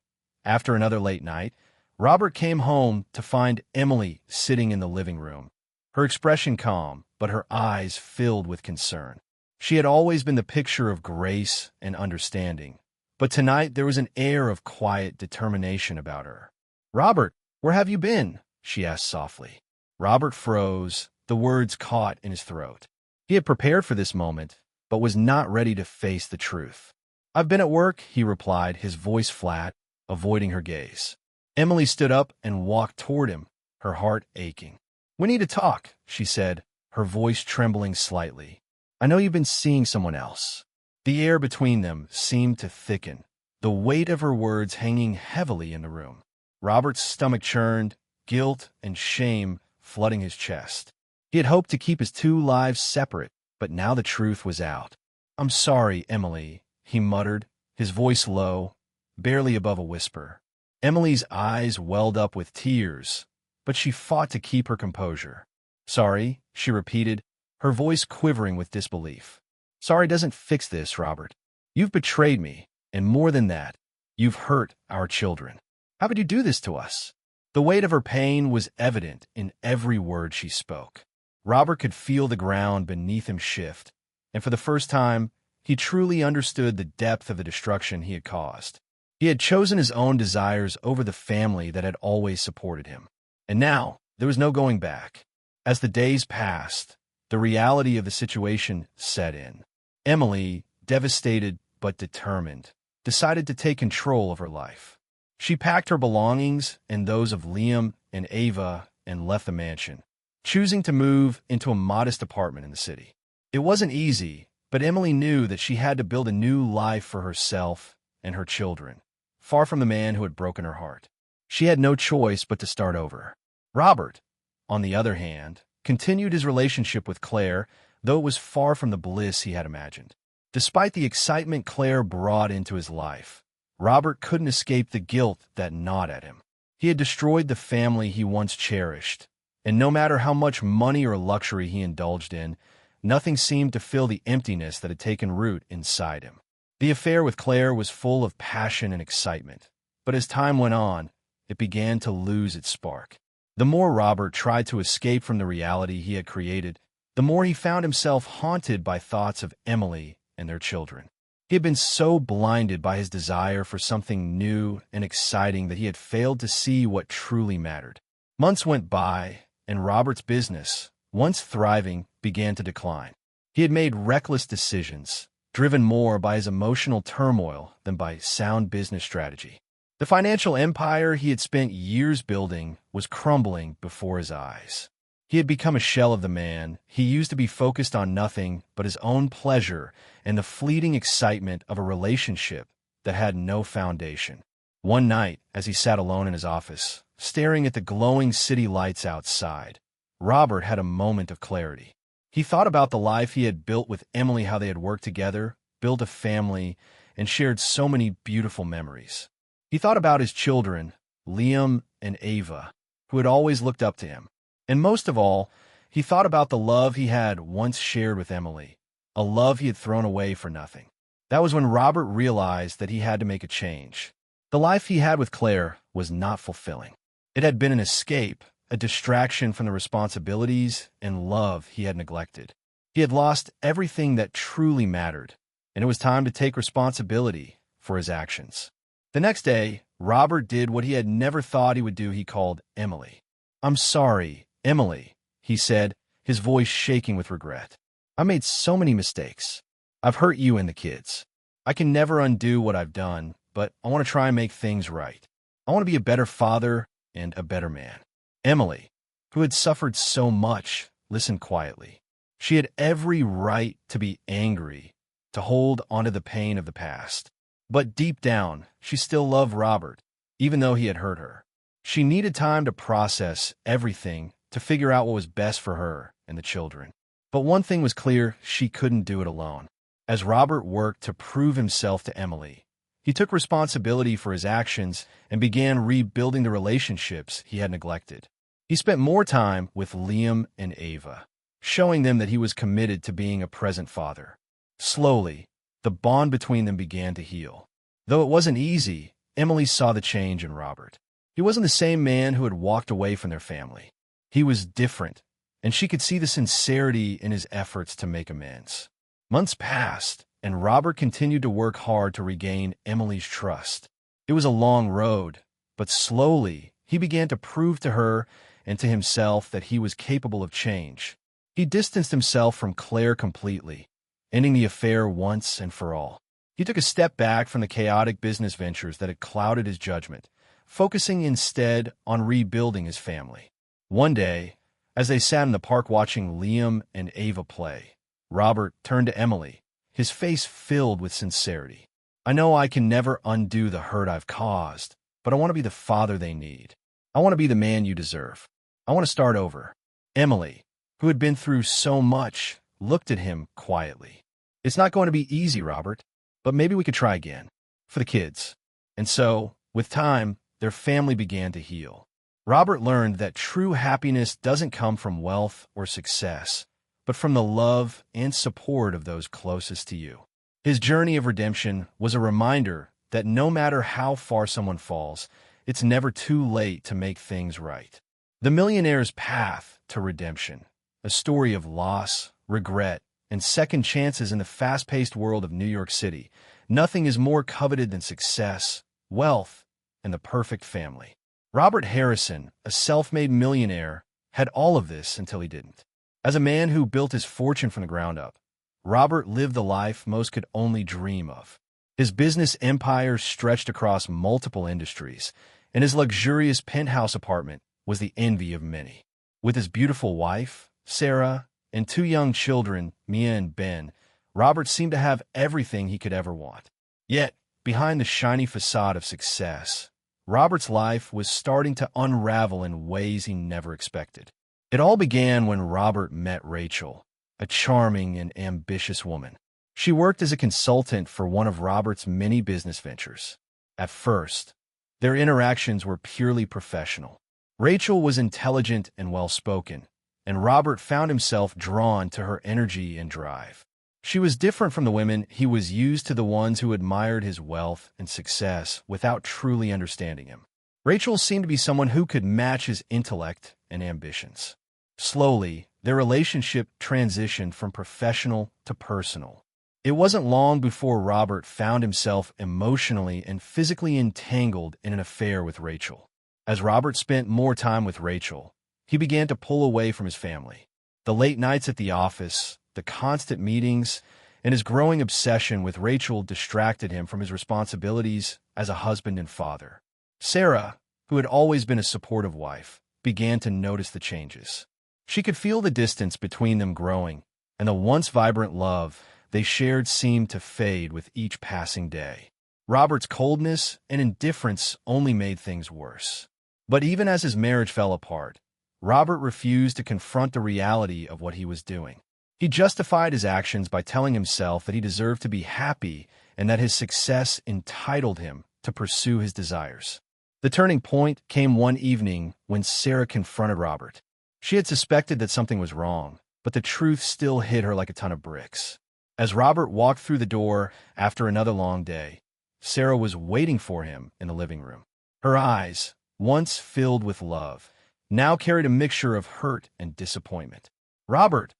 after another late night, Robert came home to find Emily sitting in the living room, her expression calm, but her eyes filled with concern. She had always been the picture of grace and understanding, but tonight there was an air of quiet determination about her. "Robert, where have you been?" she asked softly. Robert froze, the words caught in his throat. He had prepared for this moment, but was not ready to face the truth. "I've been at work," he replied, his voice flat, avoiding her gaze. Emily stood up and walked toward him, her heart aching. "We need to talk," she said, her voice trembling slightly. "I know you've been seeing someone else." The air between them seemed to thicken, the weight of her words hanging heavily in the room. Robert's stomach churned, guilt and shame flooding his chest. He had hoped to keep his two lives separate, but now the truth was out. "I'm sorry, Emily," he muttered, his voice low, barely above a whisper. Emily's eyes welled up with tears, but she fought to keep her composure. "Sorry," she repeated, her voice quivering with disbelief. "Sorry doesn't fix this, Robert. You've betrayed me, and more than that, you've hurt our children. How could you do this to us?" The weight of her pain was evident in every word she spoke. Robert could feel the ground beneath him shift, and for the first time, he truly understood the depth of the destruction he had caused. He had chosen his own desires over the family that had always supported him. And now, there was no going back. As the days passed, the reality of the situation set in. Emily, devastated but determined, decided to take control of her life. She packed her belongings and those of Liam and Ava and left the mansion, choosing to move into a modest apartment in the city. It wasn't easy, But Emily knew that she had to build a new life for herself and her children, far from the man who had broken her heart. She had no choice but to start over. Robert, on the other hand, continued his relationship with Claire, though it was far from the bliss he had imagined. Despite the excitement Claire brought into his life, Robert couldn't escape the guilt that gnawed at him. He had destroyed the family he once cherished, and no matter how much money or luxury he indulged in, nothing seemed to fill the emptiness that had taken root inside him. The affair with Claire was full of passion and excitement, but as time went on, it began to lose its spark. The more Robert tried to escape from the reality he had created, the more he found himself haunted by thoughts of Emily and their children. He had been so blinded by his desire for something new and exciting that he had failed to see what truly mattered. Months went by, and Robert's business, once thriving, began to decline. He had made reckless decisions, driven more by his emotional turmoil than by sound business strategy. The financial empire he had spent years building was crumbling before his eyes. He had become a shell of the man he used to be, focused on nothing but his own pleasure and the fleeting excitement of a relationship that had no foundation. One night, as he sat alone in his office, staring at the glowing city lights outside, Robert had a moment of clarity. He thought about the life he had built with Emily, how they had worked together, built a family, and shared so many beautiful memories. He thought about his children, Liam and Ava, who had always looked up to him. And most of all, he thought about the love he had once shared with Emily, a love he had thrown away for nothing. That was when Robert realized that he had to make a change. The life he had with Claire was not fulfilling. It had been an escape, a distraction from the responsibilities and love he had neglected. He had lost everything that truly mattered, and it was time to take responsibility for his actions. The next day, Robert did what he had never thought he would do. He called Emily. "I'm sorry, Emily," he said, his voice shaking with regret. "I made so many mistakes. I've hurt you and the kids. I can never undo what I've done, but I want to try and make things right. I want to be a better father and a better man." Emily, who had suffered so much, listened quietly. She had every right to be angry, to hold onto the pain of the past. But deep down, she still loved Robert, even though he had hurt her. She needed time to process everything, to figure out what was best for her and the children. But one thing was clear: she couldn't do it alone. As Robert worked to prove himself to Emily, he took responsibility for his actions and began rebuilding the relationships he had neglected. He spent more time with Liam and Ava, showing them that he was committed to being a present father. Slowly, the bond between them began to heal. Though it wasn't easy, Emily saw the change in Robert. He wasn't the same man who had walked away from their family. He was different, and she could see the sincerity in his efforts to make amends. Months passed, and Robert continued to work hard to regain Emily's trust. It was a long road, but slowly he began to prove to her and to himself that he was capable of change. He distanced himself from Claire completely, ending the affair once and for all. He took a step back from the chaotic business ventures that had clouded his judgment, focusing instead on rebuilding his family. One day, as they sat in the park watching Liam and Ava play, Robert turned to Emily, his face filled with sincerity. "I know I can never undo the hurt I've caused, but I want to be the father they need. I want to be the man you deserve. I want to start over." Emily, who had been through so much, looked at him quietly. "It's not going to be easy, Robert, but maybe we could try again. For the kids." And so, with time, their family began to heal. Robert learned that true happiness doesn't come from wealth or success, but from the love and support of those closest to you. His journey of redemption was a reminder that no matter how far someone falls, it's never too late to make things right. The Millionaire's Path to Redemption, a story of loss, regret, and second chances in the fast-paced world of New York City. Nothing is more coveted than success, wealth, and the perfect family. Robert Harrison, a self-made millionaire, had all of this until he didn't. As a man who built his fortune from the ground up, Robert lived the life most could only dream of. His business empire stretched across multiple industries, and his luxurious penthouse apartment was the envy of many. With his beautiful wife, Sarah, and two young children, Mia and Ben, Robert seemed to have everything he could ever want. Yet, behind the shiny facade of success, Robert's life was starting to unravel in ways he never expected. It all began when Robert met Rachel, a charming and ambitious woman. She worked as a consultant for one of Robert's many business ventures. At first, their interactions were purely professional. Rachel was intelligent and well-spoken, and Robert found himself drawn to her energy and drive. She was different from the women he was used to, the ones who admired his wealth and success without truly understanding him. Rachel seemed to be someone who could match his intellect and ambitions. Slowly, their relationship transitioned from professional to personal. It wasn't long before Robert found himself emotionally and physically entangled in an affair with Rachel. As Robert spent more time with Rachel, he began to pull away from his family. The late nights at the office, the constant meetings, and his growing obsession with Rachel distracted him from his responsibilities as a husband and father. Sarah, who had always been a supportive wife, began to notice the changes. She could feel the distance between them growing, and the once vibrant love they shared seemed to fade with each passing day. Robert's coldness and indifference only made things worse. But even as his marriage fell apart, Robert refused to confront the reality of what he was doing. He justified his actions by telling himself that he deserved to be happy and that his success entitled him to pursue his desires. The turning point came one evening when Sarah confronted Robert. She had suspected that something was wrong, but the truth still hit her like a ton of bricks. As Robert walked through the door after another long day, Sarah was waiting for him in the living room. Her eyes, once filled with love, now carried a mixture of hurt and disappointment. "Robert,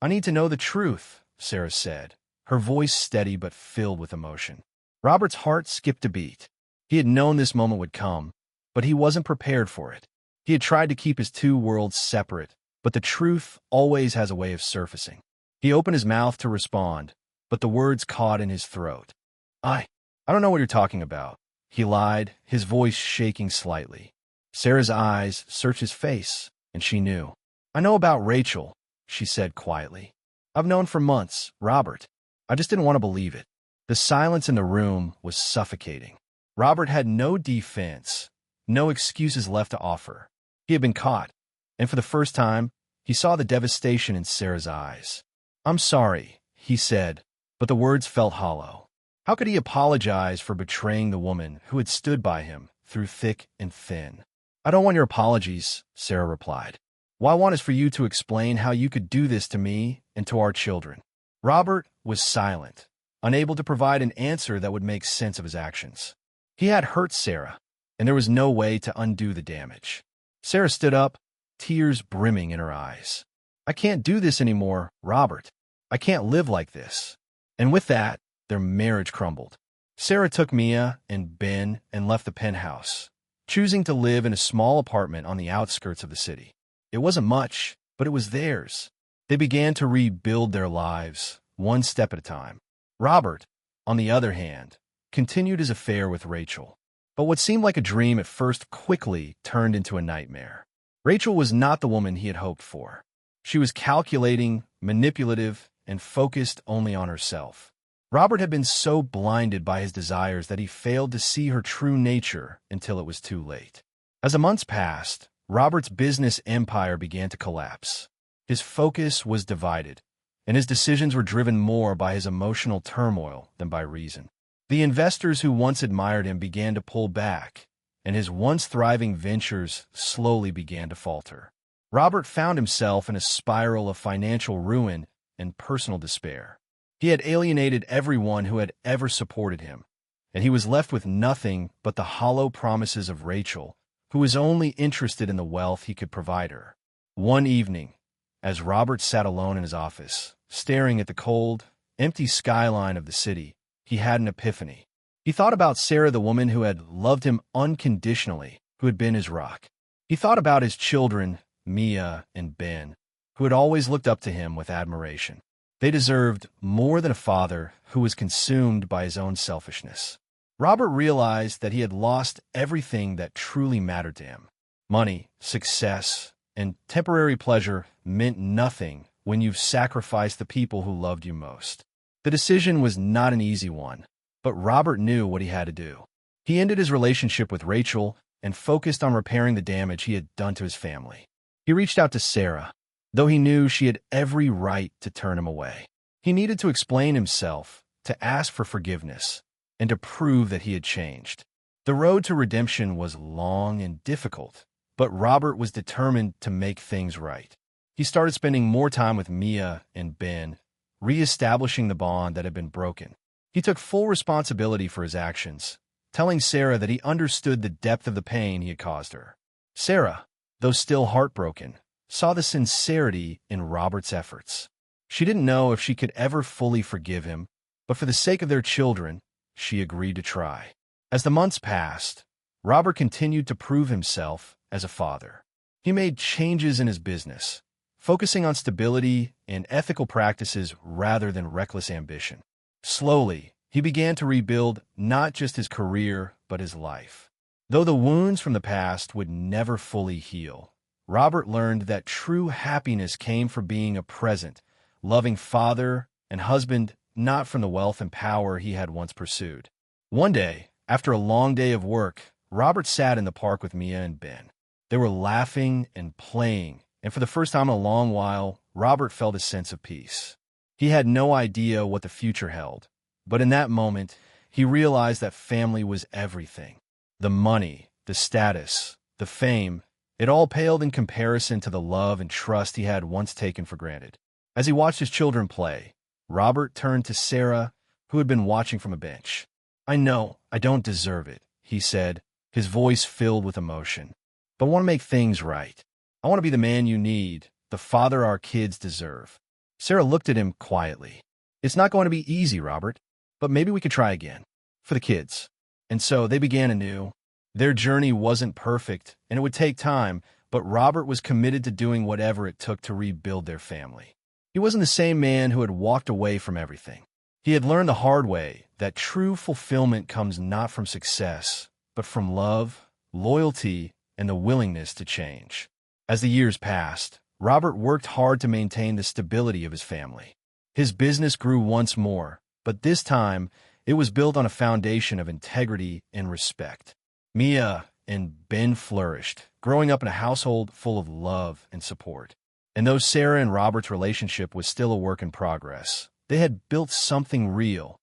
I need to know the truth," Sarah said, her voice steady but filled with emotion. Robert's heart skipped a beat. He had known this moment would come, but he wasn't prepared for it. He had tried to keep his two worlds separate, but the truth always has a way of surfacing. He opened his mouth to respond, but the words caught in his throat. I don't know what you're talking about," he lied, his voice shaking slightly. Sarah's eyes searched his face, and she knew. "I know about Rachel," she said quietly. "I've known for months, Robert. I just didn't want to believe it." The silence in the room was suffocating. Robert had no defense, no excuses left to offer. He had been caught, and for the first time, he saw the devastation in Sarah's eyes. "I'm sorry," he said, but the words felt hollow. How could he apologize for betraying the woman who had stood by him through thick and thin? "I don't want your apologies," Sarah replied. "What I want is for you to explain how you could do this to me and to our children." Robert was silent, unable to provide an answer that would make sense of his actions. He had hurt Sarah, and there was no way to undo the damage. Sarah stood up, tears brimming in her eyes. "I can't do this anymore, Robert. I can't live like this." And with that, their marriage crumbled. Sarah took Mia and Ben and left the penthouse, choosing to live in a small apartment on the outskirts of the city. It wasn't much, but it was theirs. They began to rebuild their lives, one step at a time. Robert, on the other hand, continued his affair with Rachel. But what seemed like a dream at first quickly turned into a nightmare. Rachel was not the woman he had hoped for. She was calculating, manipulative, and focused only on herself. Robert had been so blinded by his desires that he failed to see her true nature until it was too late. As the months passed, Robert's business empire began to collapse. His focus was divided, and his decisions were driven more by his emotional turmoil than by reason. The investors who once admired him began to pull back, and his once thriving ventures slowly began to falter. Robert found himself in a spiral of financial ruin and personal despair. He had alienated everyone who had ever supported him, and he was left with nothing but the hollow promises of Rachel, who was only interested in the wealth he could provide her. One evening, as Robert sat alone in his office, staring at the cold, empty skyline of the city, he had an epiphany. He thought about Sarah, the woman who had loved him unconditionally, who had been his rock. He thought about his children, Mia and Ben, who had always looked up to him with admiration. They deserved more than a father who was consumed by his own selfishness. Robert realized that he had lost everything that truly mattered to him. Money, success, and temporary pleasure meant nothing when you've sacrificed the people who loved you most. The decision was not an easy one, but Robert knew what he had to do. He ended his relationship with Rachel and focused on repairing the damage he had done to his family. He reached out to Sarah, though he knew she had every right to turn him away. He needed to explain himself, to ask for forgiveness, and to prove that he had changed. The road to redemption was long and difficult, but Robert was determined to make things right. He started spending more time with Mia and Ben, re-establishing the bond that had been broken. He took full responsibility for his actions, telling Sarah that he understood the depth of the pain he had caused her. Sarah, though still heartbroken, saw the sincerity in Robert's efforts. She didn't know if she could ever fully forgive him, but for the sake of their children, she agreed to try. As the months passed, Robert continued to prove himself as a father. He made changes in his business, focusing on stability and ethical practices rather than reckless ambition. Slowly, he began to rebuild not just his career, but his life. Though the wounds from the past would never fully heal, Robert learned that true happiness came from being a present, loving father and husband, not from the wealth and power he had once pursued. One day, after a long day of work, Robert sat in the park with Mia and Ben. They were laughing and playing, and for the first time in a long while, Robert felt a sense of peace. He had no idea what the future held, but in that moment, he realized that family was everything. The money, the status, the fame, it all paled in comparison to the love and trust he had once taken for granted. As he watched his children play, Robert turned to Sarah, who had been watching from a bench. "I know I don't deserve it," he said, his voice filled with emotion. "But I want to make things right. I want to be the man you need, the father our kids deserve." Sarah looked at him quietly. "It's not going to be easy, Robert, but maybe we could try again. For the kids." And so they began anew. Their journey wasn't perfect, and it would take time, but Robert was committed to doing whatever it took to rebuild their family. He wasn't the same man who had walked away from everything. He had learned the hard way that true fulfillment comes not from success, but from love, loyalty, and the willingness to change. As the years passed, Robert worked hard to maintain the stability of his family. His business grew once more, but this time it was built on a foundation of integrity and respect. Mia and Ben flourished, growing up in a household full of love and support. And though Sarah and Robert's relationship was still a work in progress, they had built something real,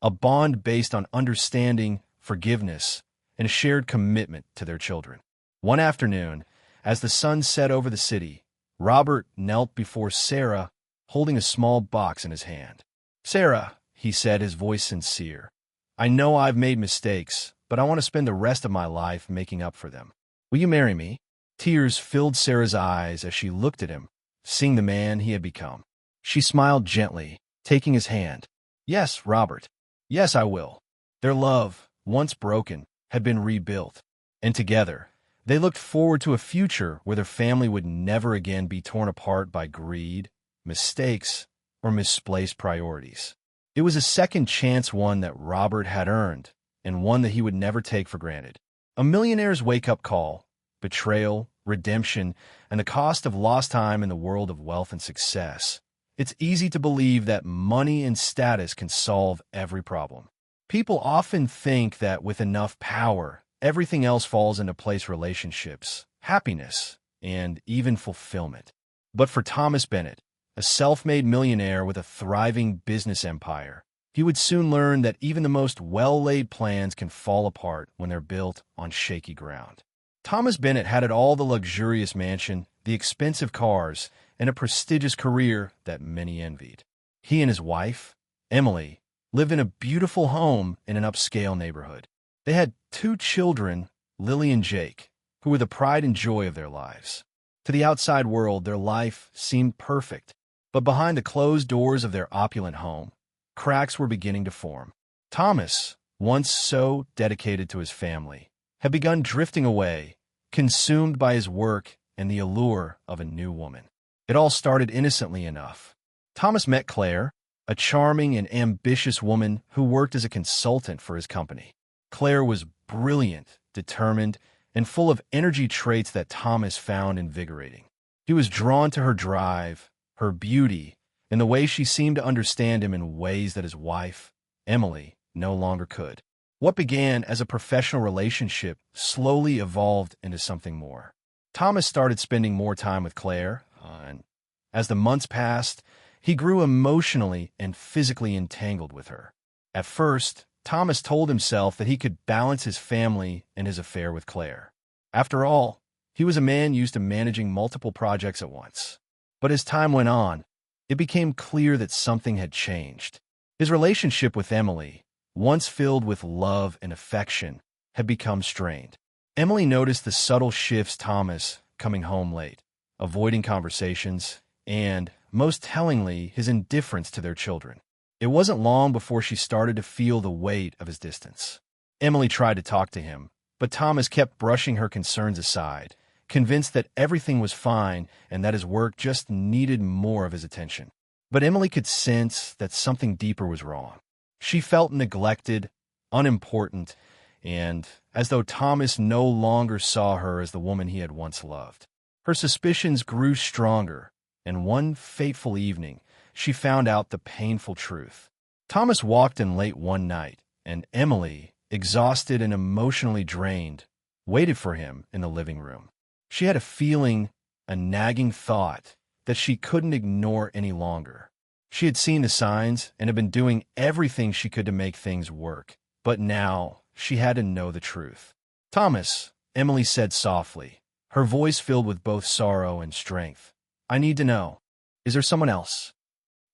a bond based on understanding, forgiveness, and a shared commitment to their children. One afternoon, as the sun set over the city, Robert knelt before Sarah, holding a small box in his hand. "Sarah," he said, his voice sincere, "I know I've made mistakes, but I want to spend the rest of my life making up for them. Will you marry me?" Tears filled Sarah's eyes as she looked at him, seeing the man he had become. She smiled gently, taking his hand. "Yes, Robert. Yes, I will." Their love, once broken, had been rebuilt, and together, they looked forward to a future where their family would never again be torn apart by greed, mistakes, or misplaced priorities. It was a second chance, one that Robert had earned, and one that he would never take for granted. A millionaire's wake-up call, betrayal, redemption, and the cost of lost time in the world of wealth and success. It's easy to believe that money and status can solve every problem. People often think that with enough power, everything else falls into place: relationships, happiness, and even fulfillment. But for Thomas Bennett, a self-made millionaire with a thriving business empire, he would soon learn that even the most well-laid plans can fall apart when they're built on shaky ground. Thomas Bennett had it all: the luxurious mansion, the expensive cars, and a prestigious career that many envied. He and his wife, Emily, lived in a beautiful home in an upscale neighborhood. They had 2 children, Lily and Jake, who were the pride and joy of their lives. To the outside world, their life seemed perfect, but behind the closed doors of their opulent home, cracks were beginning to form. Thomas, once so dedicated to his family, had begun drifting away, consumed by his work and the allure of a new woman. It all started innocently enough. Thomas met Claire, a charming and ambitious woman who worked as a consultant for his company. Claire was brilliant, determined, and full of energy, traits that Thomas found invigorating. He was drawn to her drive, her beauty, in the way she seemed to understand him in ways that his wife, Emily, no longer could. What began as a professional relationship slowly evolved into something more. Thomas started spending more time with Claire, and as the months passed, he grew emotionally and physically entangled with her. At first, Thomas told himself that he could balance his family and his affair with Claire. After all, he was a man used to managing multiple projects at once. But as time went on, it became clear that something had changed. His relationship with Emily, once filled with love and affection, had become strained. Emily noticed the subtle shifts: Thomas coming home late, avoiding conversations, and, most tellingly, his indifference to their children. It wasn't long before she started to feel the weight of his distance. Emily tried to talk to him, but Thomas kept brushing her concerns aside, convinced that everything was fine and that his work just needed more of his attention. But Emily could sense that something deeper was wrong. She felt neglected, unimportant, and as though Thomas no longer saw her as the woman he had once loved. Her suspicions grew stronger, and one fateful evening, she found out the painful truth. Thomas walked in late one night, and Emily, exhausted and emotionally drained, waited for him in the living room. She had a feeling, a nagging thought, that she couldn't ignore any longer. She had seen the signs and had been doing everything she could to make things work, but now she had to know the truth. "Thomas," Emily said softly, her voice filled with both sorrow and strength, "I need to know. Is there someone else?"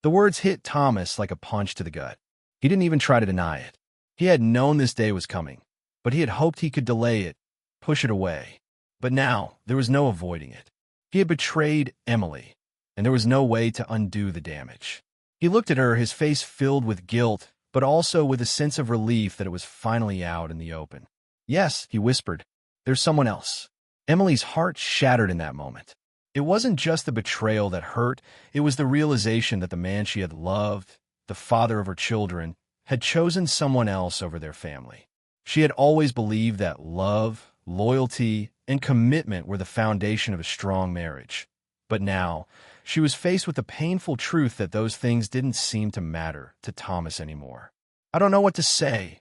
The words hit Thomas like a punch to the gut. He didn't even try to deny it. He had known this day was coming, but he had hoped he could delay it, push it away. But now there was no avoiding it. He had betrayed Emily, and there was no way to undo the damage. He looked at her, his face filled with guilt, but also with a sense of relief that it was finally out in the open. "Yes," he whispered, "there's someone else." Emily's heart shattered in that moment. It wasn't just the betrayal that hurt, it was the realization that the man she had loved, the father of her children, had chosen someone else over their family. She had always believed that love, loyalty, and commitment were the foundation of a strong marriage. But now, she was faced with the painful truth that those things didn't seem to matter to Thomas anymore. "I don't know what to say,"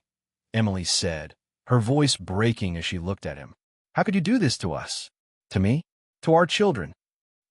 Emily said, her voice breaking as she looked at him. "How could you do this to us? To me? To our children?"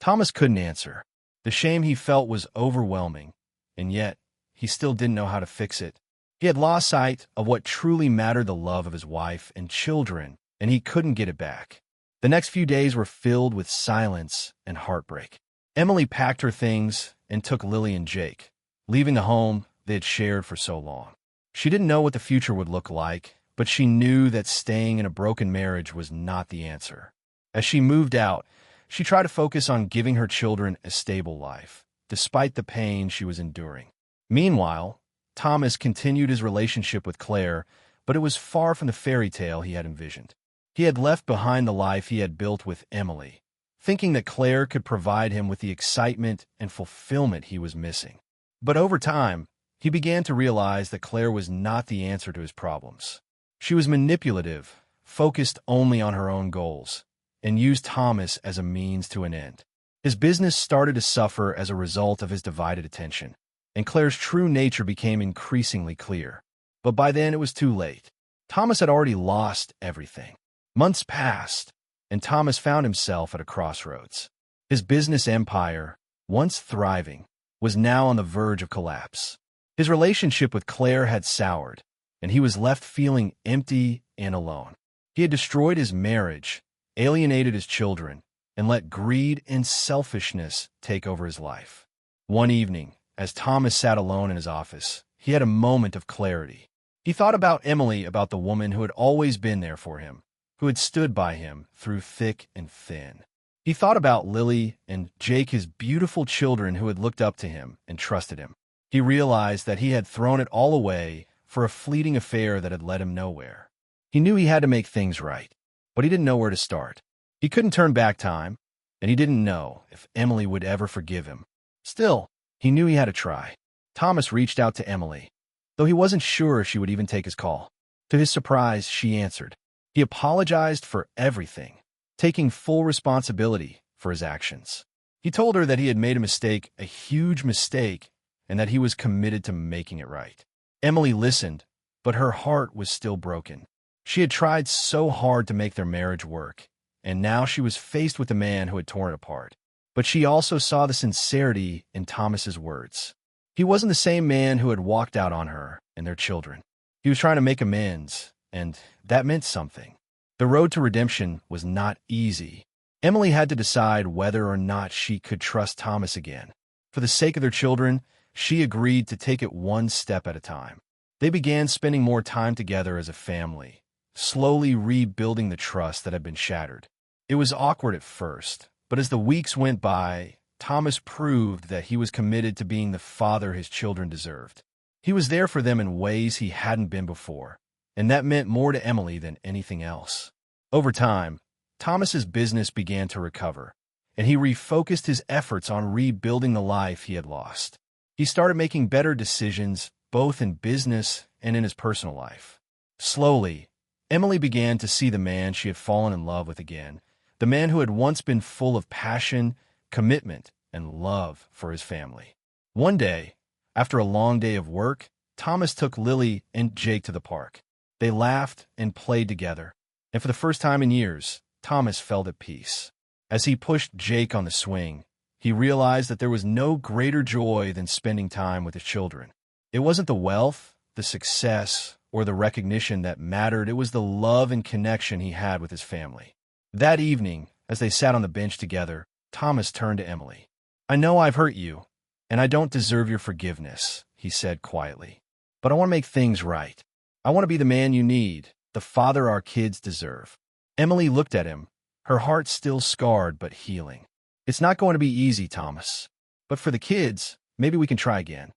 Thomas couldn't answer. The shame he felt was overwhelming, and yet he still didn't know how to fix it. He had lost sight of what truly mattered: the love of his wife and children, and he couldn't get it back. The next few days were filled with silence and heartbreak. Emily packed her things and took Lily and Jake, leaving the home they had shared for so long. She didn't know what the future would look like, but she knew that staying in a broken marriage was not the answer. As she moved out, she tried to focus on giving her children a stable life, despite the pain she was enduring. Meanwhile, Thomas continued his relationship with Claire, but it was far from the fairy tale he had envisioned. He had left behind the life he had built with Emily, thinking that Claire could provide him with the excitement and fulfillment he was missing. But over time, he began to realize that Claire was not the answer to his problems. She was manipulative, focused only on her own goals, and used Thomas as a means to an end. His business started to suffer as a result of his divided attention, and Claire's true nature became increasingly clear. But by then it was too late. Thomas had already lost everything. Months passed, and Thomas found himself at a crossroads. His business empire, once thriving, was now on the verge of collapse. His relationship with Claire had soured, and he was left feeling empty and alone. He had destroyed his marriage, alienated his children, and let greed and selfishness take over his life. One evening, as Thomas sat alone in his office, he had a moment of clarity. He thought about Emily, about the woman who had always been there for him, who had stood by him through thick and thin. He thought about Lily and Jake, his beautiful children who had looked up to him and trusted him. He realized that he had thrown it all away for a fleeting affair that had led him nowhere. He knew he had to make things right, but he didn't know where to start. He couldn't turn back time, and he didn't know if Emily would ever forgive him. Still, he knew he had to try. Thomas reached out to Emily, though he wasn't sure if she would even take his call. To his surprise, she answered. He apologized for everything, taking full responsibility for his actions. He told her that he had made a mistake, a huge mistake, and that he was committed to making it right. Emily listened, but her heart was still broken. She had tried so hard to make their marriage work, and now she was faced with a man who had torn it apart. But she also saw the sincerity in Thomas's words. He wasn't the same man who had walked out on her and their children. He was trying to make amends, and that meant something. The road to redemption was not easy. Emily had to decide whether or not she could trust Thomas again. For the sake of their children, she agreed to take it one step at a time. They began spending more time together as a family, slowly rebuilding the trust that had been shattered. It was awkward at first, but as the weeks went by, Thomas proved that he was committed to being the father his children deserved. He was there for them in ways he hadn't been before, and that meant more to Emily than anything else. Over time, Thomas's business began to recover, and he refocused his efforts on rebuilding the life he had lost. He started making better decisions, both in business and in his personal life. Slowly, Emily began to see the man she had fallen in love with again, the man who had once been full of passion, commitment, and love for his family. One day, after a long day of work, Thomas took Lily and Jake to the park. They laughed and played together, and for the first time in years, Thomas felt at peace. As he pushed Jake on the swing, he realized that there was no greater joy than spending time with his children. It wasn't the wealth, the success, or the recognition that mattered. It was the love and connection he had with his family. That evening, as they sat on the bench together, Thomas turned to Emily. "I know I've hurt you, and I don't deserve your forgiveness," he said quietly. "But I want to make things right. I want to be the man you need, the father our kids deserve." Emily looked at him, her heart still scarred but healing. "It's not going to be easy, Thomas. But for the kids, maybe we can try again."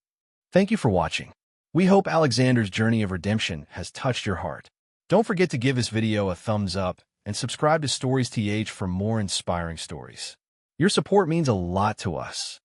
Thank you for watching. We hope Alexander's journey of redemption has touched your heart. Don't forget to give this video a thumbs up and subscribe to Stories TH for more inspiring stories. Your support means a lot to us.